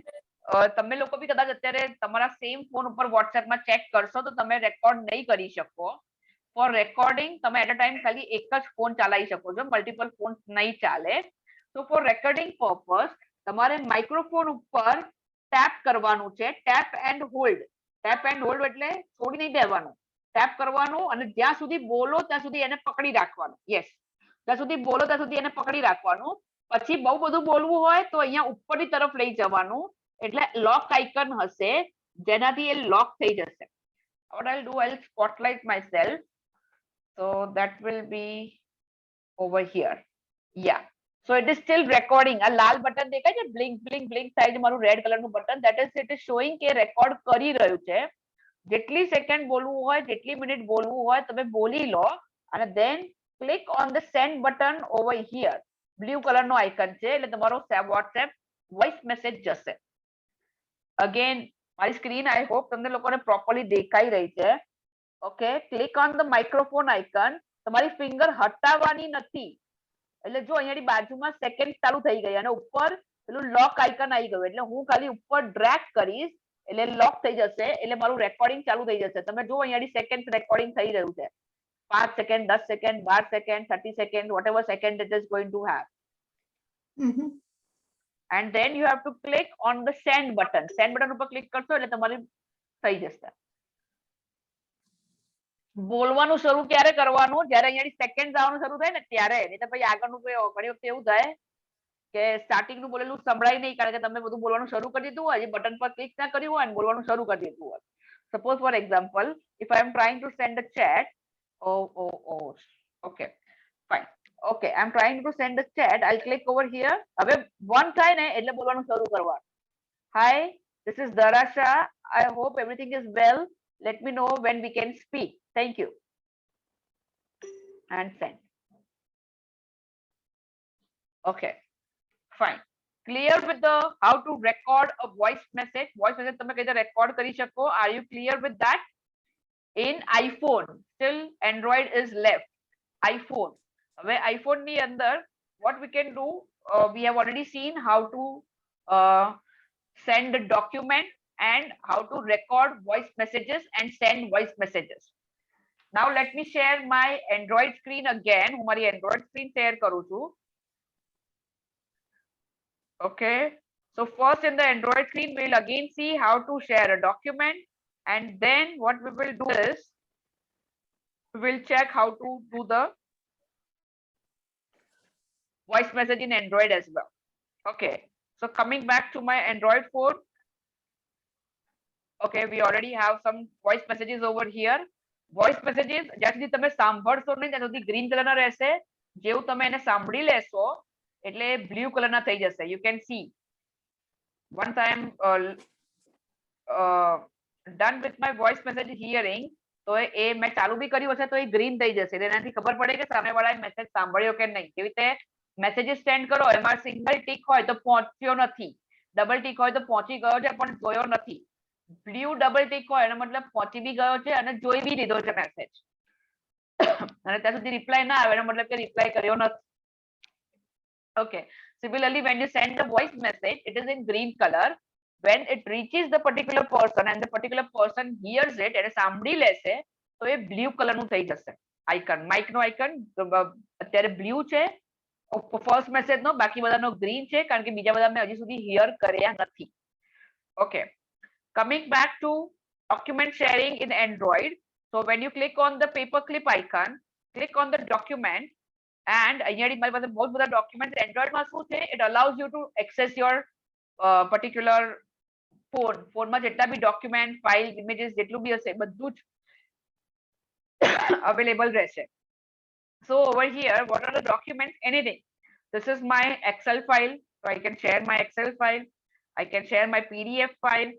તમે લોકો બી કદાચ અત્યારે તમારા સેમ ફોન ઉપર WhatsApp માં check કરશો તો તમે રેકોર્ડ નહીં કરી શકો. For recording તમે at a time ખાલી એક જ ફોન ચલાવી શકો છો, મલ્ટિપલ ફોન નહીં ચાલે. So for recording purpose તમારે માઇક્રોફોન ઉપર ટેપ કરવાનું છે, tap and hold. Tap and hold એટલે છોડી નહીં દેવાનું, ટેપ કરવાનું અને જ્યાં સુધી બોલો ત્યાં સુધી એને પકડી રાખવાનું. યસ, જ્યાં સુધી બોલો ત્યાં સુધી એને પકડી રાખવાનું. પછી બહુ બધું બોલવું હોય તો અહીંયા ઉપરની તરફ લઈ જવાનું, એટલે લોક આઇકન હશે જેનાથી એ લોક થઈ જશે. What I'll do, I'll spotlight myself. So that will be over here. Yeah. So it is still recording. A Lal button દેખાય છે, blink blink blink થાય છે મારું રેડ કલરનું button. That is, it is showing કે record કરી રહ્યું છે. જેટલી સેકન્ડ બોલવું હોય, જેટલી મિનિટ બોલવું હોય તમે બોલી લો અને then click on the send button over here. Blue કલરનો આઇકન છે એટલે તમારો WhatsApp વોઇસ મેસેજ જશે. Again, મારી સ્ક્રીન I hope તમને લોકોને પ્રોપરલી દેખાઈ રહી છે. Okay, click on the microphone icon. તમારી ફિંગર હટાવવાની નથી. એટલે જો અહીંયાની બાજુમાં સેકન્ડ ચાલુ થઈ ગઈ અને ઉપર પેલું લોક આઇકન આવી ગયું, એટલે હું ખાલી ઉપર ડ્રેગ કરીશ એટલે લોક થઈ જશે, એટલે મારું રેકોર્ડિંગ ચાલુ થઈ જશે. તમે જો અહીંયાની સેકન્ડ રેકોર્ડિંગ થઈ રહ્યું છે, 5 second, 10 second, 12 second, 30 second, whatever second it is going to have. And then you have to click on the send button. Send button ઉપર ક્લિક કરશો એટલે તમારી થઈ જશે. બોલવાનું શરૂ ક્યારે કરવાનું, જ્યારે અહીંયાની સેકન્ડ આવવાનું શરૂ થાય ને ત્યારે, નહીં તો પછી આગળનું ઘણી વખત એવું થાય કે સ્ટાર્ટિંગ નું બોલેલું સંભળાય નહીં કારણ કે તમે બધું બોલવાનું શરૂ કરી દીધું હોય, હજી બટન પર ક્લિક ના કર્યું હોય અને બોલવાનું શરૂ કરી દીધું હોય. Suppose for example, if I am trying to send a chat, okay, fine. Okay, I'm trying to send a chat. I'll click over here. હવે one થાય ને એટલે બોલવાનું શરૂ કરવાનું. Hi, this is Darasha. I hope everything is well. Let me know when we can speak. Thank you. And send. Okay, fine. Clear with the how to record a voice message. Voice message તમે કઈ રીતે record કરી શકો? Are you clear with that? In iPhone, still Android is left. iPhone. હવે iPhone ની અંદર what we can do, we have already seen how to send a document and how to record voice messages and send voice messages. Now let me share my Android screen again. હું મારી Android screen share કરું છું. Okay, so first in the Android screen we'll again see how to share a document, and then what we will do is we will check how to do the voice message in Android as well. Okay, so coming back to my Android phone. Okay, we already have some voice messages over here. Voice messages જ્યાં સુધી તમે સાંભળશો નહીં ત્યાં સુધી green કલરના રહેશે. જેવું તમે એને સાંભળી લેશો એટલે બ્લુ કલરના થઈ જશે. You can see once I am done with my voice message hearing, તો એ મેં ચાલુ બી કર્યું હશે તો એ ગ્રીન થઈ જશે એનાથી ખબર પડે કે સામેવાળાએ મેસેજ સાંભળ્યો કે નહીં. જેવી રીતે મેસેજીસ સેન્ડ કરો એમાં સિંગલ ટીક હોય તો પહોંચ્યો નથી, ડબલ ટીક હોય તો પહોંચી ગયો છે પણ જોયો નથી, બ્લુ ડબલ ટીક હોય એનો મતલબ પહોંચી બી ગયો છે અને જોઈ બી લીધો છે મેસેજ અને ત્યાં સુધી રિપ્લાય ના આવે એનો મતલબ કે રિપ્લાય કર્યો નથી. Okay. Similarly, when you send the voice message, it is in green color. When it reaches the particular person and the particular person hears it and સાંભળી લેશે તો એ બ્લુ કલર નું થઈ જશે આઇકન, માઇક નો icon અત્યારે blue છે first message નો, બાકી બધાનો ગ્રીન છે કારણ કે બીજા બધા મેં હજી સુધી હિયર કર્યા નથી. Okay. Coming back to document sharing in Android. So when you click on the paperclip icon, click on the document. And અહીંયા મારી પાસે બહુ બધા ડોક્યુમેન્ટ એન્ડ્રોઈડમાં શું છે, it allows you to access your particular ફોનમાં જેટલા બી ડોક્યુમેન્ટ, ફાઇલ, ઇમેજીસ જેટલું બી હશે બધું જ અવેલેબલ રહેશે. So over here, what are the documents? Anything. This is my Excel file, so I can share my Excel file. I can share my PDF file.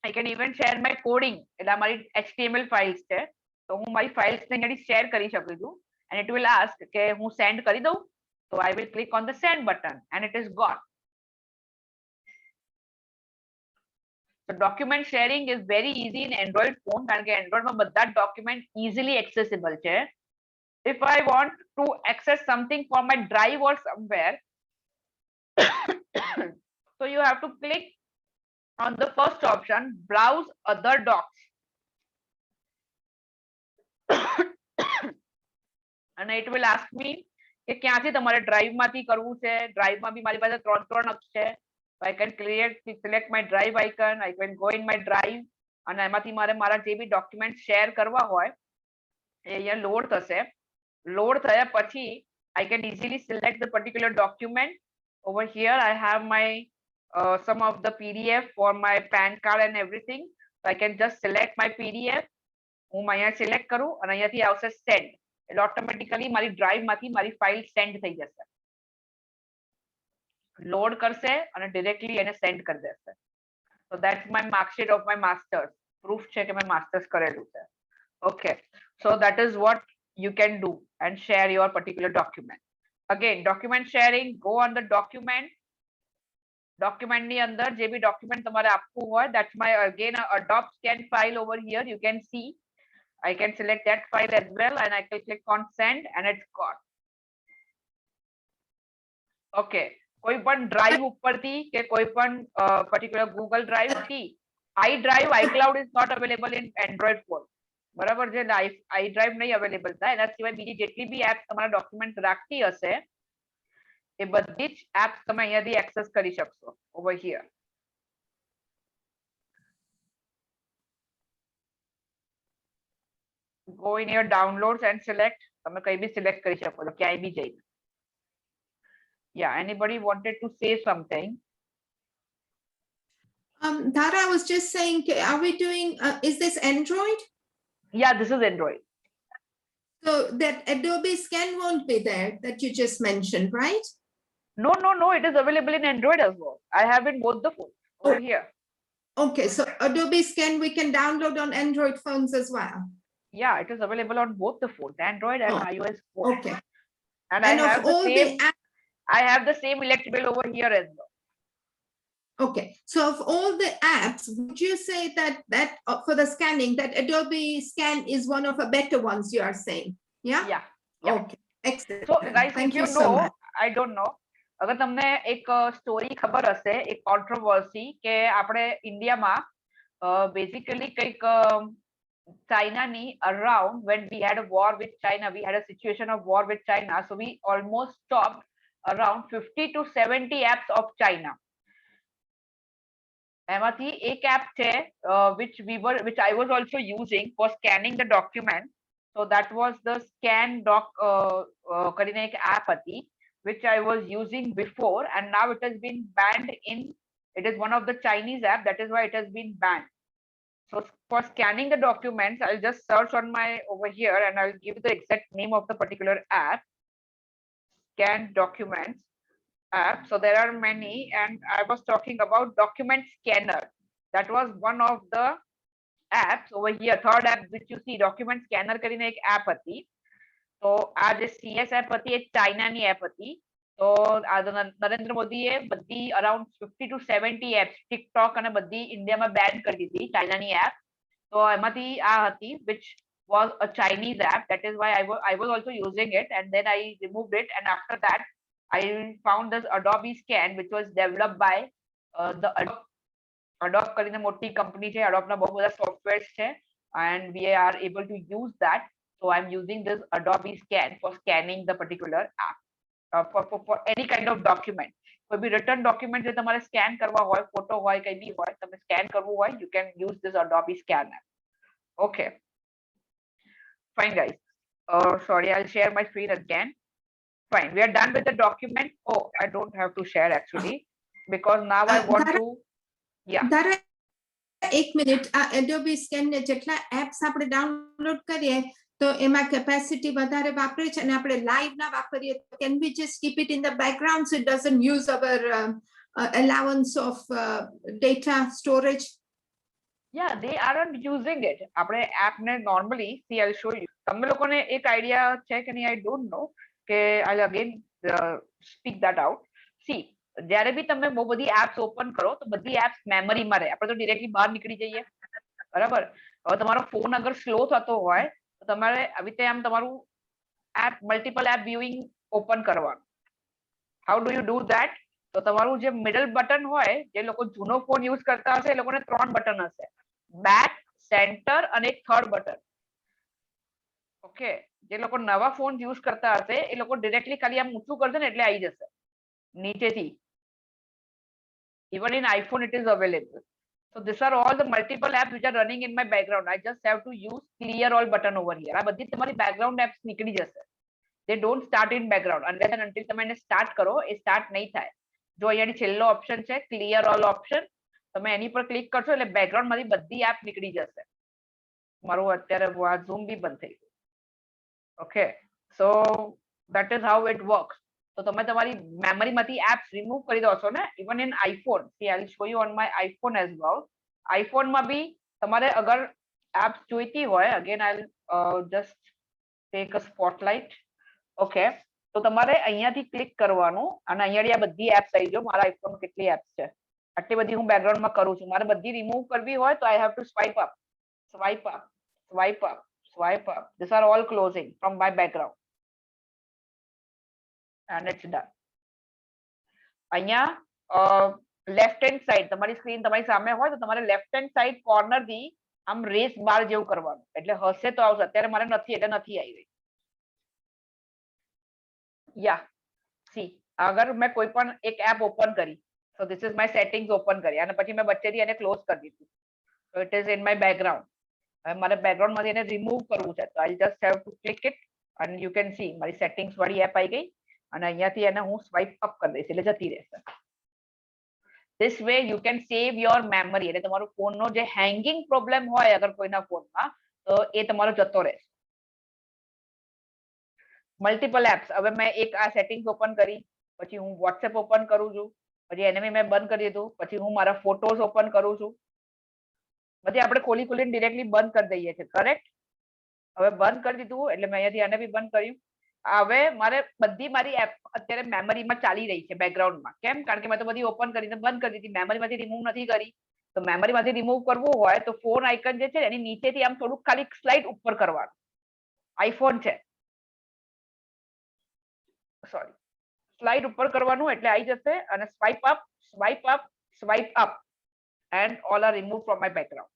I can even share my coding. એટલે મારી HTML files છે, તો હું મારી files ને અહીંયાથી share કરી શકું છું. And it will ask કે હું send કરી દઉં, so I will click on the send button and it is gone. So document sharing is very easy in Android phone કારણ કે Android માં બધા document easily accessible છે. If I want to access something from my drive or somewhere, so you have to click on the first option, browse other docs. And it will ask me કે ક્યાંથી તમારે drive માંથી કરવું છે. Drive માં બી મારી પાસે 3 અક્ષ છે. So I can select my drive icon. I can go in my drive અને એમાંથી મારે મારા જે બી ડોક્યુમેન્ટ શેર કરવા હોય એ અહીંયા લોડ થશે. લોડ થયા પછી I can easily select the particular document. Over here I have my some of the PDF for my PAN card and everything. So I can just select my PDF. હું અહીંયા select કરું અને અહીંયાથી આવશે send. એટલે automatically મારી drive માંથી મારી ફાઇલ સેન્ડ થઈ જશે. લોડ કરશે અને ડિરેક્ટલી એને સેન્ડ કરી દેશે. So that's my mark sheet of my masters. Proof છે કે મેં માસ્ટર્સ કરેલું છે. Okay. So that is what you can do and share your particular document. Again, document sharing, go on the document. Document ની અંદર જે બી document તમારે આપવું હોય, that's my again a Adobe scan file over here. You can see I can select that file as well and I can click on send and it's gone. Okay. કોઈ પણ drive ઉપરથી કે કોઈ પણ particular Google Drive થી iDrive, iCloud is not available in Android phone. બરાબર છે, iDrive નહીં available થાય. એના સિવાય બીજી જેટલી બી એપ તમારા ડોક્યુમેન્ટ રાખતી હશે એ બધી જ એપ તમે અહીંયાથી એક્સેસ કરી શકશો over here. Go in your downloads and select. તમે કઈ બી સિલેક્ટ કરી શકો છો ક્યાંય બી જઈને. Yeah, anybody wanted to say something? Dara, I was just saying, are we doing, is this Android? Yeah, this is Android. So that Adobe Scan won't be there that you just mentioned, right? No, it is available in Android as well. I have in both the phones over here. Okay, so Adobe Scan we can download on Android phones as well. Yeah, it is available on both the phones, Android and iOS phone. Okay. And And I of have the all same. the I have the same electric bill over here as well. Okay, so of all the apps, would you say that for the scanning, that Adobe Scan is one of the better ones you are saying? Yeah? Yeah. Yeah. Okay, excellent. So guys, Thank if you you so know, much. I don't know. અગર તમને એક story ખબર હશે, એક controversy કે આપણે ઇન્ડિયામાં basically કંઈક ચાઇનાની around when we had a war with China, we had a situation of war with China, so we almost stopped around 50 to 70 apps of China. એમાંથી એક app છે which I was also using for scanning the document. So that was the scan doc કરીને એક app હતી which I was using before and now it has been banned in, it is one of the Chinese app, that is why it has been banned. So for scanning the documents, I'll just search on my over here and I'll give the exact name of the particular app. Scan documents app. So there are many and I was talking about document scanner. That was one of the apps over here, third app which you see, document scanner કરીને એક app હતી. તો આ જે CS app હતી એ ચાઇનાની app હતી. તો આ નરેન્દ્ર મોદીએ બધી અરાઉન્ડ 50 to 70 એપ્સ ટિકટોક અને બધી ઇન્ડિયામાં બેન કરી દીધી ચાઇનાની એપ. તો એમાંથી આ હતી which was a Chinese app. That is why I was also using it, and then I removed it, and after that I found this Adobe Scan which was developed by the Adobe કરીને મોટી company છે. Adobe ના બહુ બધા softwares છે and we are able to use that. So I'm using this Adobe Scan for scanning the particular app for any kind of document. કોઈ બી written document જે તમારે સ્કેન કરવા હોય, ફોટો હોય, કઈ બી હોય, તમે સ્કેન કરવું હોય, you can use this Adobe Scan app. Okay. Fine, guys. Sorry, I'll share my screen again. Fine, we are done with the document. Oh, I don't have to share actually because now I want to. Yeah. ધારા એક minute, આ એડોબી scan ને જેટલા apps આપણે download કરીએ તો એમાં capacity વધારે વાપરે છે અને આપણે લાઈવ ના વાપરીએ તો can we just keep it in the background so it doesn't use our allowance of data storage? Yeah, they aren't using it. આપણે app ને normally, see, I'll show you. તમે લોકોને એક આઈડિયા છે કે નહીં, I don't know. કે I'll again speak that out. See, જ્યારે બી તમે બહુ બધી એપ્સ ઓપન કરો તો બધી એપ્સ મેમરીમાં રહે. આપણે તો ડિરેક્ટલી બહાર નીકળી જઈએ, બરાબર. હવે તમારો ફોન અગર સ્લો થતો હોય તો તમારે આવી રીતે આમ તમારું app multiple app viewing open કરવાનું. How do you do that? તો તમારું જે મિડલ બટન હોય, જે લોકો જૂનો ફોન યુઝ કરતા હશે એ લોકોને 3 બટન હશે, બેક, સેન્ટર અને એક થર્ડ બટન. ઓકે, જે લોકો નવા ફોન યુઝ કરતા હશે એ લોકો ડિરેક્ટલી ખાલી આમ ઊંચું કરશે ને એટલે આવી જશે નીચેથી. Even in iPhone it is available. So these are all the multiple apps which are running in my background. I just have to use clear all button over here. આ બધી તમારી background apps નીકળી જશે. They don't start in background unless and until તમે એને start કરો એ start નહીં થાય. જો અહીંયાની છેલ્લો ઓપ્શન છે ક્લિયર ઓલ ઓપ્શન, તમે એની પર ક્લિક કરશો એટલે બેકગ્રાઉન્ડ માંથી બધી એપ નીકળી જશે. મારું અત્યારે ઝૂમ બી બંધ થઈ ગયું. Okay, so that is how it works. તો તમે તમારી મેમરીમાંથી એપ્સ રિમૂવ કરી દો છો ને, even in iPhone. See I will show you on my iPhone as well. આઈફોનમાં બી તમારે અગર એપ્સ જોઈતી હોય, again I will just take a spotlight. Okay, તો તમારે અહીંયાથી ક્લિક કરવાનું અને અહીંયાથી આ બધી એપ્સ આવી જાઓ. મારા આઈફોનમાં કેટલી એપ્સ છે, આટલી બધી હું બેકગ્રાઉન્ડમાં કરું છું. મારે બધી રિમૂવ કરવી હોય તો I have to swipe up, swipe up, swipe up, swipe up. These are all closing from my background and it's done. અહીંયા લેફ્ટ હેન્ડ સાઈડ તમારી સ્ક્રીન તમારી સામે હોય તો તમારે લેફ્ટ હેન્ડ સાઈડ કોર્નર થી આમ રેસ બાર જેવું કરવાનું એટલે હશે તો આવશે. અત્યારે મારે નથી એટલે નથી આવી રહી. યા સી, અગર મેં કોઈ પણ એક એપ ઓપન કરી, so this is my settings open કરી અને પછી મેં વચ્ચેથી એને ક્લોઝ કરી દીધું, so it is in my background. હવે મારે બેકગ્રાઉન્ડ માંથી એને રિમૂવ કરવું છે તો I just have to click it and you can see મારી સેટિંગ્સ વાળી એપ આવી ગઈ અને અહીંયાથી એને હું સ્વાઇપ અપ કરી દઈશ એટલે જતી રહેશે. This way you can save your memory. એટલે તમારો ફોનનો જે હેંગિંગ પ્રોબ્લેમ હોય અગર કોઈના ફોનમાં તો એ તમારો જતો રહેશે. મલ્ટિપલ એપ્સ, હવે મેં એક આ સેટિંગ્સ ઓપન કરી, પછી હું વોટ્સએપ ઓપન કરું છું, પછી એને મેં બંધ કરી દીધું, પછી હું મારા ફોટોસ ઓપન કરું છું. બધી આપણે ખોલી ખોલીને ડિરેક્ટલી બંધ કરી દઈએ છીએ, કરેક્ટ? હવે બંધ કરી દીધું એટલે મેં અહીંયાથી આને બી બંધ કર્યું. હવે મારે બધી મારી એપ અત્યારે મેમરીમાં ચાલી રહી છે બેકગ્રાઉન્ડમાં. કેમ? કારણ કે મેં તો બધી ઓપન કરીને બંધ કરી દીધી, મેમરીમાંથી રિમૂવ નથી કરી. તો મેમરીમાંથી રિમૂવ કરવું હોય તો ફોન આઇકન જે છે એની નીચેથી આમ થોડુંક ખાલી સ્લાઇડ ઉપર કરવાનું. આઈફોન છે, સોરી, સ્લાઇડ ઉપર કરવાનું એટલે આવી જશે અને swipe up, swipe up, swipe up and all are removed from my background.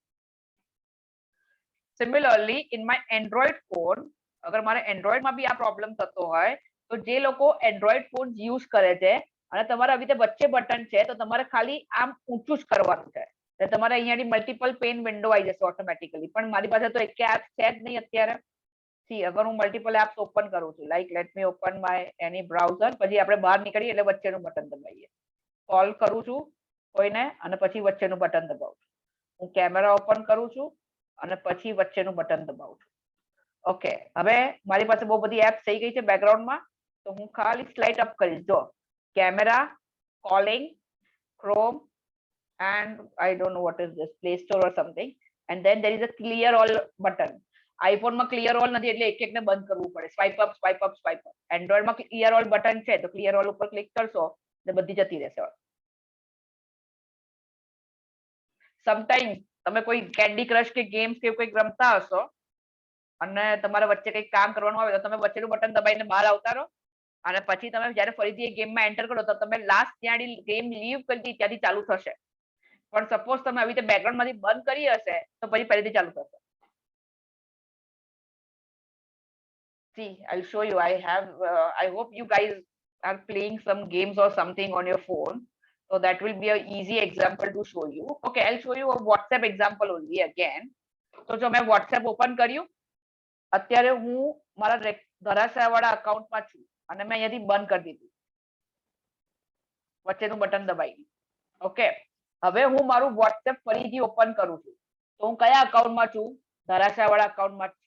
Similarly, in my Android phone, અગર મારે Android માં બી આ પ્રોબ્લેમ થતો હોય તો જે લોકો Android ફોન યુઝ કરે છે અને તમારે આવી રીતે વચ્ચે બટન છે તો તમારે ખાલી આમ ઊંચું જ કરવાનું છે એટલે તમારે અહીંયાની મલ્ટિપલ પેન વિન્ડો આવી જશે ઓટોમેટિકલી. પણ મારી પાસે તો એક એપ છે જ નહીં અત્યારે. સી, અગર હું મલ્ટિપલ એપ્સ ઓપન કરું છું, like let me open my any browser, પછી આપણે બહાર નીકળીએ એટલે વચ્ચેનું બટન દબાવીએ. કોલ કરું છું કોઈને અને પછી વચ્ચેનું બટન દબાવું છું. હું કેમેરા ઓપન કરું છું અને પછી વચ્ચેનું બટન દબાવું છું. ઓકે, હવે મારી પાસે બહુ બધી એપ થઈ ગઈ છે બેકગ્રાઉન્ડમાં તો હું ખાલી સ્લાઇડ અપ કરીશ. જો camera, calling, chrome and I don't know what is this, Play Store or something. and then there is a clear all button. iPhone માં clear all નથી એટલે એક એકને બંધ કરવું પડે. Swipe up swipe up swipe up. Android માં clear all button છે તો clear all ઉપર ક્લિક કરશો એટલે બધી જતી રહેશે. સમટાઈમ્સ તમે કોઈ કેન્ડી ક્રશ કે ગેમ્સ કે કોઈ રમતા હશો અને તમારે વચ્ચે કંઈક કામ કરવાનું આવે તો તમે વચ્ચેનું બટન દબાઈને બહાર આવતા રહો અને પછી તમે જ્યારે ફરીથી એ ગેમમાં એન્ટર કરો તો તમે લાસ્ટ જ્યાં ગેમ લીવ કરી હતી ત્યાંથી ચાલુ થશે. પણ સપોઝ તમે આવી રીતે બેકગ્રાઉન્ડ માંથી બંધ કરી હશે તો પછી ફરીથી ચાલુ થશે. See, I'll show you. I hope you guys are playing some games or something on your phone. So that will be an easy example to show you. Okay, I'll show you a WhatsApp example only again. તો જો મેં WhatsApp open કર્યું, અત્યારે હું મારા ધરાશાયવાળા અકાઉન્ટમાં છું અને મેં અહીંયાથી બંધ કરી દીધું વચ્ચેનું બટન દબાઈને. ઓકે, હવે હું મારું WhatsApp ફરીથી ઓપન કરું છું તો હું કયા અકાઉન્ટમાં છું? ધરાશાયવાળા અકાઉન્ટમાં છું.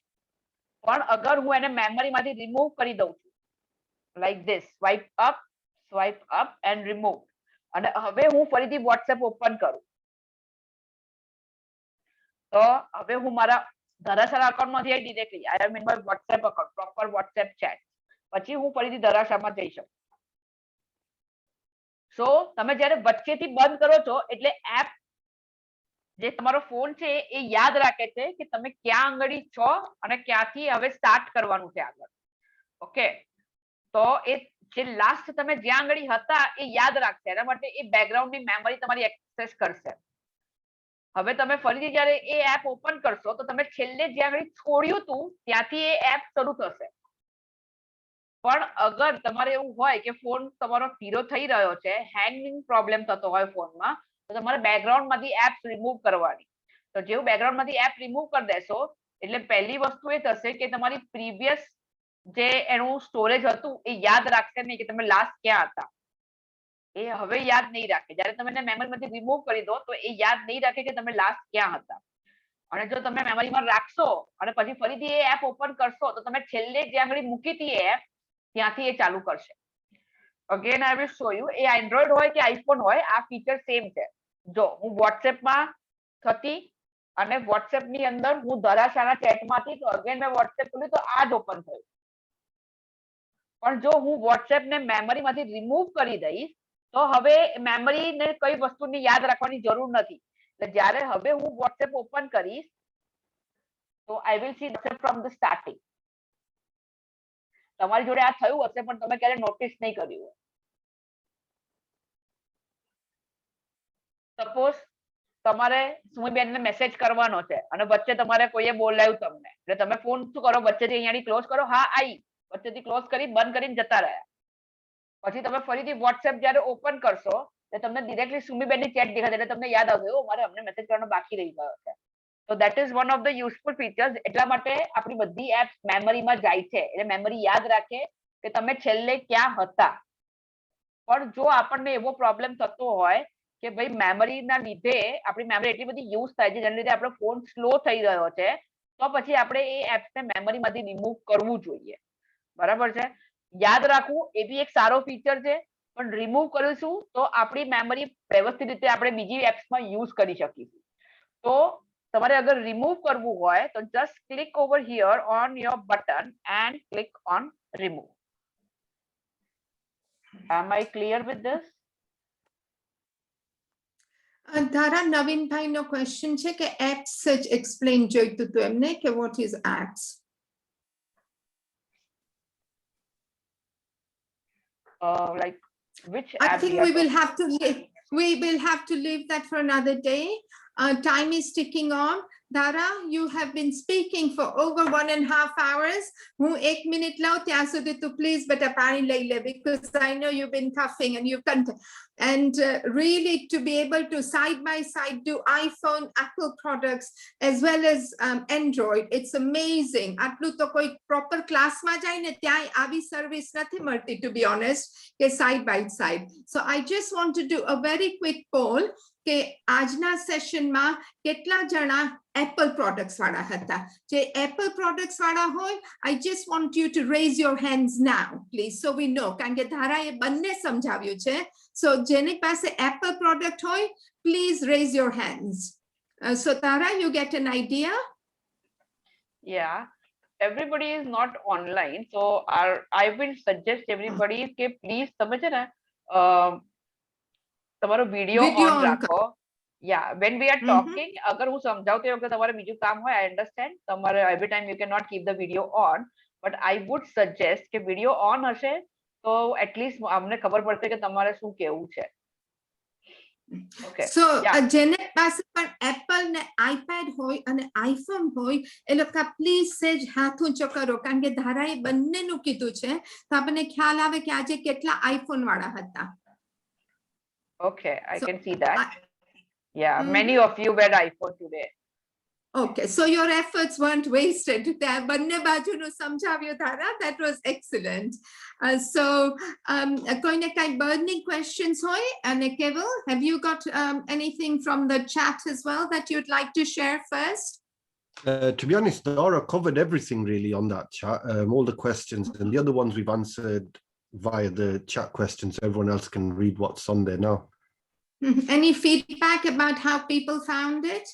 પણ અગર હું એને મેમરીમાંથી રિમૂવ કરી દઉં છું like this, swipe up and remove, અને હવે હું ફરીથી WhatsApp ઓપન કરું તો હવે હું મારા ધરાશાળા અકાઉન્ટમાંથી directly I am in my WhatsApp account, proper WhatsApp chat, પછી હું ફરીથી ધરાશામાં જઈ શકું. સો તમે જ્યારે વચ્ચેથી બંધ કરો છો એટલે એપ જે તમારો ફોન છે એ યાદ રાખે છે કે તમે ક્યાં આંગળી છો અને ક્યાંથી હવે સ્ટાર્ટ કરવાનું છે આગળ. ઓકે, તો એ જે લાસ્ટ તમે જ્યાં આંગળી હતા એ યાદ રાખશે, એના માટે એ બેકગ્રાઉન્ડની મેમરી તમારી એક્સેસ કરશે. હવે તમે ફરીથી જ્યારે એ એપ ઓપન કરશો તો તમે છેલ્લે જ્યાં આંગળી છોડ્યું હતું ત્યાંથી એ એપ શરૂ થશે. પણ અગર તમારે એવું હોય કે ફોન તમારો ધીરો થઈ રહ્યો છે, હેંગિંગ પ્રોબ્લેમ થતો હોય ફોનમાં, તો તમારે બેકગ્રાઉન્ડમાંથી એપ રિમૂવ કરવાની. તો જેવું બેકગ્રાઉન્ડમાંથી એપ રિમૂવ કરી દેશો એટલે પહેલી વસ્તુ એ થશે કે તમારી પ્રીવિયસ જે એનું સ્ટોરેજ હતું એ યાદ રાખશે નહીં કે તમે લાસ્ટ ક્યાં હતા. એ હવે યાદ નહીં રાખે. જ્યારે તમે એને મેમરીમાંથી રિમૂવ કરી દો તો એ યાદ નહીં રાખે કે તમે લાસ્ટ ક્યાં હતા. અને જો તમે મેમરીમાં રાખશો અને પછી ફરીથી એ એપ ઓપન કરશો તો તમે છેલ્લે જ્યાં આગળ મૂકી હતી એ એપ ત્યાંથી એ ચાલુ કરશે. Again I will show you. A Android હોય કે આઈફોન હોય, આ ફીચર સેમ છે. જો હું WhatsAppમાં હતી અને WhatsAppની અંદર હું ધરાશાના ચેટમાંથી તો અગેન મેં WhatsApp ખોલ્યું તો આ જ ઓપન થયું. પણ જો હું WhatsAppને મેમરીમાંથી રિમૂવ કરી દઈશ તો હવે મેમરીને કઈ વસ્તુની યાદ રાખવાની જરૂર નથી. એટલે જ્યારે હવે હું WhatsApp ઓપન કરીશ તો I will see WhatsApp from the starting. તમારી જોડે આ થયું હશે પણ તમે ક્યારે નોટિસ નહીં કર્યું. સપોઝ તમારે સુમીબેનને મેસેજ કરવાનો છે અને વચ્ચે તમારે કોઈએ બોલાવ્યું તમને, એટલે તમે ફોન શું કરો, વચ્ચેથી અહીંયાથી ક્લોઝ કરો, હા આઈ, વચ્ચેથી ક્લોઝ કરી બંધ કરીને જતા રહ્યા. પછી તમે ફરીથી WhatsApp જ્યારે ઓપન કરશો એટલે તમને ડિરેક્ટલી સુમીબેનની ચેટ દેખાશે એટલે તમને યાદ આવશે ઓ મારે અમને મેસેજ કરવાનો બાકી રહી ગયો છે. તો that is one of the useful features. એટલા માટે આપણી બધી એપ્સ મેમરીમાં જાય છે એટલે મેમરી યાદ રાખે કે તમે છેલ્લે ક્યાં હતા. પણ જો આપણને એવો પ્રોબ્લેમ થતો હોય કે ભાઈ મેમરીના લીધે આપણી મેમરી એટલી બધી યુઝ થાય છે જેના લીધે આપણો ફોન સ્લો થઈ રહ્યો છે તો પછી આપણે એ એપ્સને મેમરીમાંથી રિમૂવ કરવું જોઈએ. બરાબર છે? યાદ રાખવું એ બી એક સારો ફીચર છે, પણ રિમૂવ કરીશું તો આપણી મેમરી વ્યવસ્થિત રીતે આપણે બીજી એપ્સમાં યુઝ કરી શકીશું. તો તમારે અગર રિમૂવ કરવું હોય તો just click over here on your button and click on remove. Am I clear with this? ધારા નવીનભાઈનો ક્વેશ્ચન છે કે એપ્સ જ એક્સપ્લેન જોઈતું હતું એમને કે what is apps. Like which I app think we are we will have to leave that for another day. Time is ticking on. Dara, you have been speaking for over 1.5 hours. હું 1 minute લઉં ત્યાં સુધી તું please બેટા પાણી લઈ લે because I know you've been coughing and you've and really to be able to side by side do iPhone, Apple products as well as Android. It's amazing. આટલું તો કોઈ proper ક્લાસમાં જાય ને ત્યાં આવી સર્વિસ નથી મળતી to be honest કે side by side. So I just want to do a very quick poll કે આજના સેશનમાં કેટલા જણા એપલ પ્રોડક્ટ્સ વાળા હતા. જે એપલ પ્રોડક્ટ્સ વાળા હોય I just want you to raise your hands now please so we know. કારણ કે ધારાએ બંને સમજાવ્યું છે. So જેની પાસે એપલ પ્રોડક્ટ હોય please raise your hands. So Tara, you get an idea? Yeah, everybody is not online, so I will suggest everybody કે please તમે છે ને તમારો વિડિયો Video ઓન on રાખો. Yeah, when we are Mhm. talking, અગર હું સમજાવતી વખતે તમારે બીજું કામ હોય, I understand. તમારે every time you cannot keep the video on, but I would suggest કે વિડિયો ઓન હશે તો at least અમને ખબર પડશે કે તમારે શું કહેવું છે. Okay. So Yeah. જેને પાસે પણ એપલ ને આઈપેડ હોય અને આઈફોન હોય એ લોકો પ્લીઝ સેજ હાથ ઊંચો કરો કારણ કે ધારાએ બંનેનું કીધું છે તો આપણને ખ્યાલ આવે કે આજે કેટલા આઈફોન વાળા હતા. Okay, I So, can see that. Yeah, Mhm. many of you were iPhone today. Okay, so your efforts weren't wasted. ત્યાં બંને બાજુનું સમજાવ્યું ધારા. That was excellent. So કોઈને કાંઈ burning questions હોય? અને Keval, have you got anything from the chat as well that you'd like to share first? To be honest, Dara covered everything really on that chat, all the questions, and the other ones we've answered via the chat questions. So everyone else can read what's on there now. Any feedback about how people found it?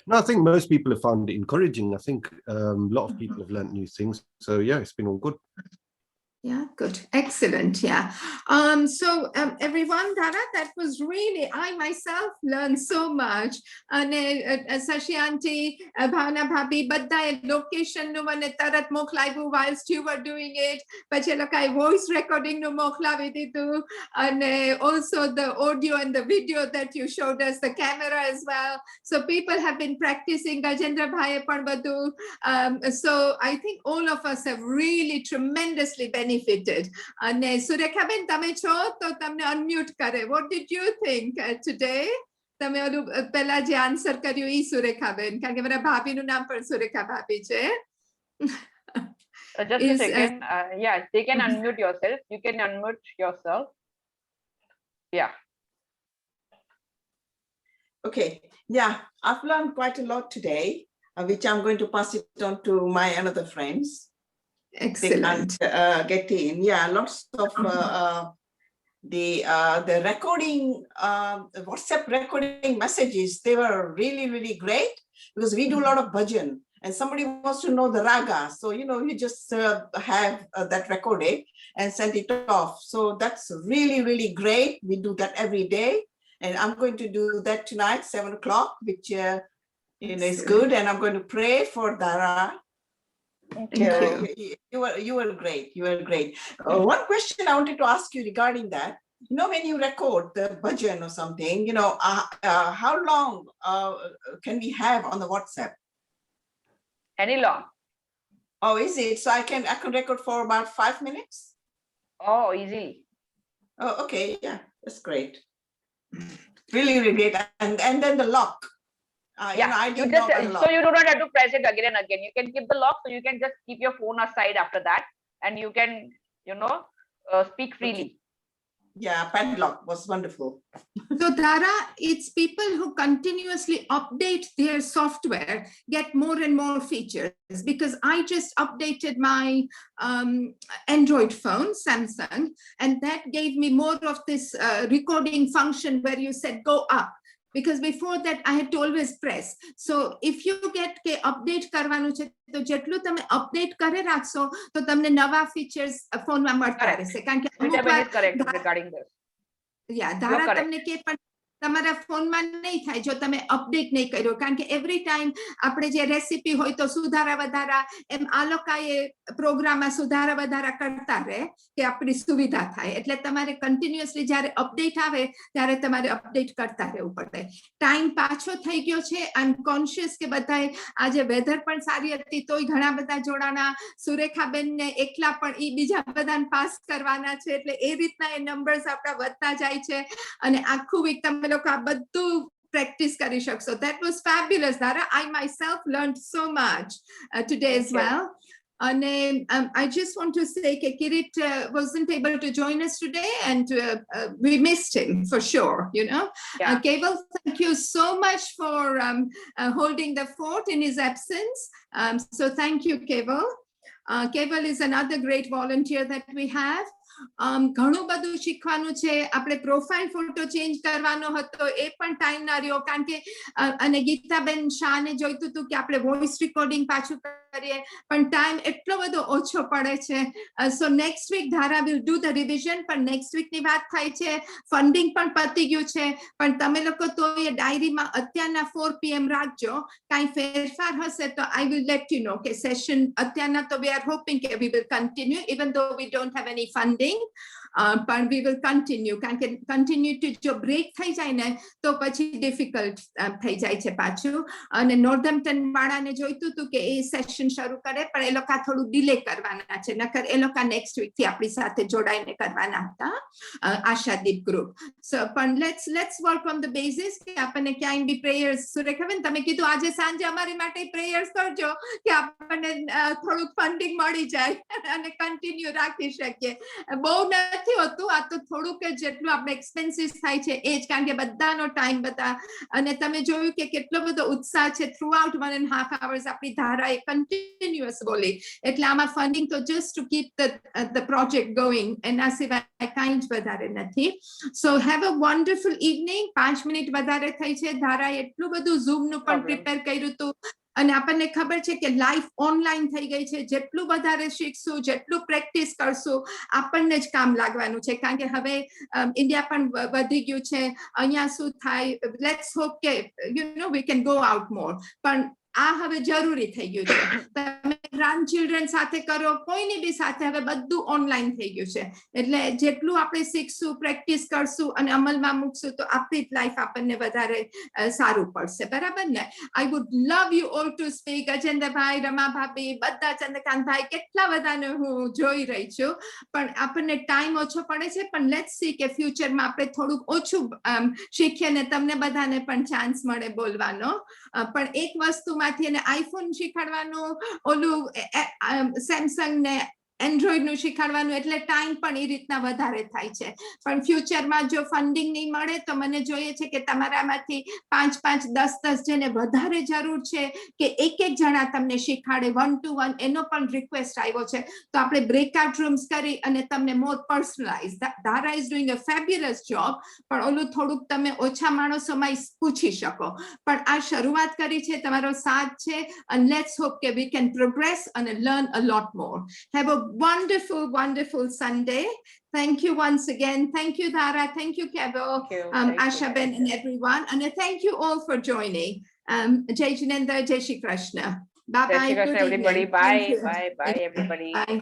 No, I think most people have found it encouraging. I think a lot of people have learnt new things. So yeah, it's been all good. Yeah, good. Excellent. Yeah. So everyone, Dara, that was really, I myself learned so much. And Sashi Auntie, Bhavna Bhabhi, badaye location nu mane tarat moklavu whilst you were doing it. Pache lokai voice recording nu moklavi ditu. And also the audio and the video that you showed us, the camera as well. So people have been practicing. Gajendra Bhai pan badu. So I think all of us have really tremendously benefited. અને સુરેખાબેન તમે છો તો તમને unmute કરે. What did you think today? તમે ઓલું પહેલા જે આન્સર કર્યું ઈ સુરેખાબેન કારણ કે મારા ભાભીનું નામ પણ સુરેખા ભાભી છે. Just a Is, second. Yeah, they can unmute yourself. You can unmute yourself. Yeah. Okay, yeah, I've learned quite a lot today, which I'm going to pass it on to my another friends. Excellent. And get in. Yeah, lots of the recording, WhatsApp recording messages, they were really, really great because we do a lot of bhajan and somebody wants to know the raga. So, you know, you just have that recorded and send it off. So that's really, really great. We do that every day. And I'm going to do that tonight, 7 o'clock, which you know, is good. And I'm going to pray for Dara. Thank you. You were great. You were great. One question I wanted to ask you regarding that. You know, when you record the bhajan or something, you know, how long can we have on the WhatsApp? Any long? Oh, is it? So I can record for about 5 minutes? Oh, easily. Oh, okay. Yeah, that's great. Really, really great. And then the lock. Yeah, you know, I you didn't just, know about the so lock. you do not have to press it again and again. You can keep the lock, so you can just keep your phone aside after that, and you can, you know, speak freely. Yeah, padlock was wonderful. So Dara, it's people who continuously update their software get more and more features because I just updated my Android phone, Samsung, and that gave me more of this recording function where you said go up. Because before that I had to always press. So if you get કે update કરવાનું છે તો જેટલું તમે update કરી રાખશો તો તમને નવા features ફોનમાં મળતા રહેશે કારણ કે અમુક Vitamin વાર is correct regarding this. ધારા correct. તમને કે પણ તમારા ફોનમાં નહીં થાય જો તમે અપડેટ નહીં કર્યો કારણ કે એવરી ટાઈમ આપણે જે રેસીપી હોય તો સુધારા વધારા એમ આ લોકોએ પ્રોગ્રામમાં સુધારા વધારા કરતા રહે કે આપણી સુવિધા થાય એટલે તમારે કન્ટિન્યુઅસલી જ્યારે અપડેટ આવે ત્યારે તમારે અપડેટ કરતા રહેવું પડે. ટાઈમ પાછો થઈ ગયો છે. આઈ એમ કોન્શિયસ કે બધાએ આજે વેધર પણ સારી હતી તોય ઘણા બધા જોડાણા. સુરેખાબેનને એકલા પણ ઈ બીજા બધાને પાસ કરવાના છે એટલે એ રીતના એ નંબર્સ આપણા વધતા જાય છે અને આખું વીક તમે લોકો આ બધું practice કરી શકશો. That was fabulous, Dara. I myself learned so much today as well. And I just want to say that Kirit wasn't able to join us today and we missed him for sure, you know. Yeah. Keval, thank you so much for holding the fort in his absence. So thank you, Keval. Keval is another great volunteer that we have. ઘણું બધું શીખવાનું છે. આપણે profile photo change કરવાનો હતો, એ પણ time ના રહ્યો, કારણ કે અને ગીતાબેન શાહને જોઈતું હતું કે આપણે વોઇસ રેકોર્ડિંગ પાછું કરીએ, પણ ટાઈમ એટલો બધો ઓછો પડે છે. સો નેક્સ્ટ વીક ધારા વિલ ડુ ધ રિવિઝન, પણ નેક્સ્ટ વીકની વાત થાય છે. ફંડિંગ પણ પતી ગયું છે, પણ તમે લોકો તો એ ડાયરીમાં અત્યારના 4 PM રાખજો. કાંઈ ફેરફાર હશે તો I will let you know કે સેશન અત્યારના તો વી આર હોપિંગ કે વી વિલ કન્ટિન્યુ ઇવન ધો we don't have any funding, પણ વી વિલ કન્ટિન્યુ, કારણ કે કન્ટિન્યુટી જો બ્રેક થઈ જાય ને તો પછી ડિફિકલ્ટ થઈ જાય છે પાછું. અને નોર્ધમ્પ્ટન વાળાને જોઈતું હતું કે એ સેશન શરૂ કરે, પણ એ લોકો થોડું ડિલે કરવાના છે, નકર એ લોકો નેક્સ્ટ વીક થી આપણી સાથે જોડાઈને કરવાના હતા, આશાદીપ ગ્રુપ. સો પણ let's work on the basis કે આપણને ક્યાંય બી પ્રેયર્સ, સુરેખાબેન તમે કીધું આજે સાંજે અમારી માટે પ્રેયર્સ કરજો કે આપણને થોડુંક ફંડિંગ મળી જાય અને કન્ટિન્યુ રાખી શકીએ. બહુ નથી હોતું, આ તો થોડુંક જ જેટલું આપણે એક્સપેન્સીસ થાય છે એ જ, કારણ કે બધાનો ટાઈમ બધા, અને તમે જોયું કે કેટલો બધો ઉત્સાહ છે થ્રુ આઉટ 1.5 hours આપણી ધારાએ કન્ટિન્યુઅસ બોલી, એટલે આમાં ફંડિંગ તો just to keep the project going, એના સિવાય કાંઈ જ વધારે નથી. સો have a wonderful evening. 5 minute વધારે થઈ છે. ધારાએ એટલું બધું ઝૂમ નું પણ પ્રિપેર કર્યું હતું, અને આપણને ખબર છે કે લાઈફ ઓનલાઈન થઈ ગઈ છે. જેટલું વધારે શીખશું, જેટલું પ્રેક્ટિસ કરશું, આપણને જ કામ લાગવાનું છે, કારણ કે હવે ઇન્ડિયા પણ વધી ગયું છે. અહીંયા શું થાય, લેટ્સ હોપ કે you know we can go out more, પણ આ હવે જરૂરી થઈ ગયું છે. તમે ગ્રાન્ડ ચિલ્ડ્રન સાથે કરો, કોઈની બી સાથે હવે બધું ઓનલાઈન થઈ ગયું છે, એટલે જેટલું આપણે શીખશું, પ્રેક્ટિસ કરશું અને અમલમાં મૂકશું તો આપણી જ લાઈફ આપણને વધારે સારું પડશે. બરાબર ને? I would love you all to speak. અજેન્દ્રભાઈ, રમા ભાભી, બધા, ચંદ્રકાંતભાઈ, કેટલા બધાને હું જોઈ રહી છું, પણ આપણને ટાઈમ ઓછો પડે છે. પણ લેટ્સ સી કે ફ્યુચરમાં આપણે થોડુંક ઓછું શીખીએ ને તમને બધાને પણ ચાન્સ મળે બોલવાનો. પણ એક વસ્તુમાંથી, એને આઈફોન શીખવાડવાનું, ઓલું સેમસંગ ને એન્ડ્રોઈડ નું શીખવાડવાનું, એટલે ટાઈમ પણ એ રીતના વધારે થાય છે. પણ ફ્યુચરમાં જો ફંડિંગ નહીં મળે તો મને જોઈએ છે કે તમારામાંથી 5-5, 10-10 જેને વધારે જરૂર છે કે એક જણા તમને શીખવાડે 1-to-1, એનો પણ રિક્વેસ્ટ આવ્યો છે. તો આપણે બ્રેકઆઉટ રૂમ્સ કરી અને તમને મોર પર્સનલાઇઝ, ધારા is doing a fabulous job, પણ ઓલું થોડુંક તમે ઓછા માણસોમાં પૂછી શકો. પણ આ શરૂઆત કરી છે, તમારો સાથ છે, and let's hope that we can progress and learn a lot more. Have a wonderful, wonderful Sunday. Thank you once again. Thank you, Dhara. Thank you, Kevo, Ashaben, and everyone. And thank you all for joining. Jai Jinendra, Jai Shri Krishna. Bye-bye. Jai Shri Krishna, everybody. Bye, bye, bye, everybody. Bye.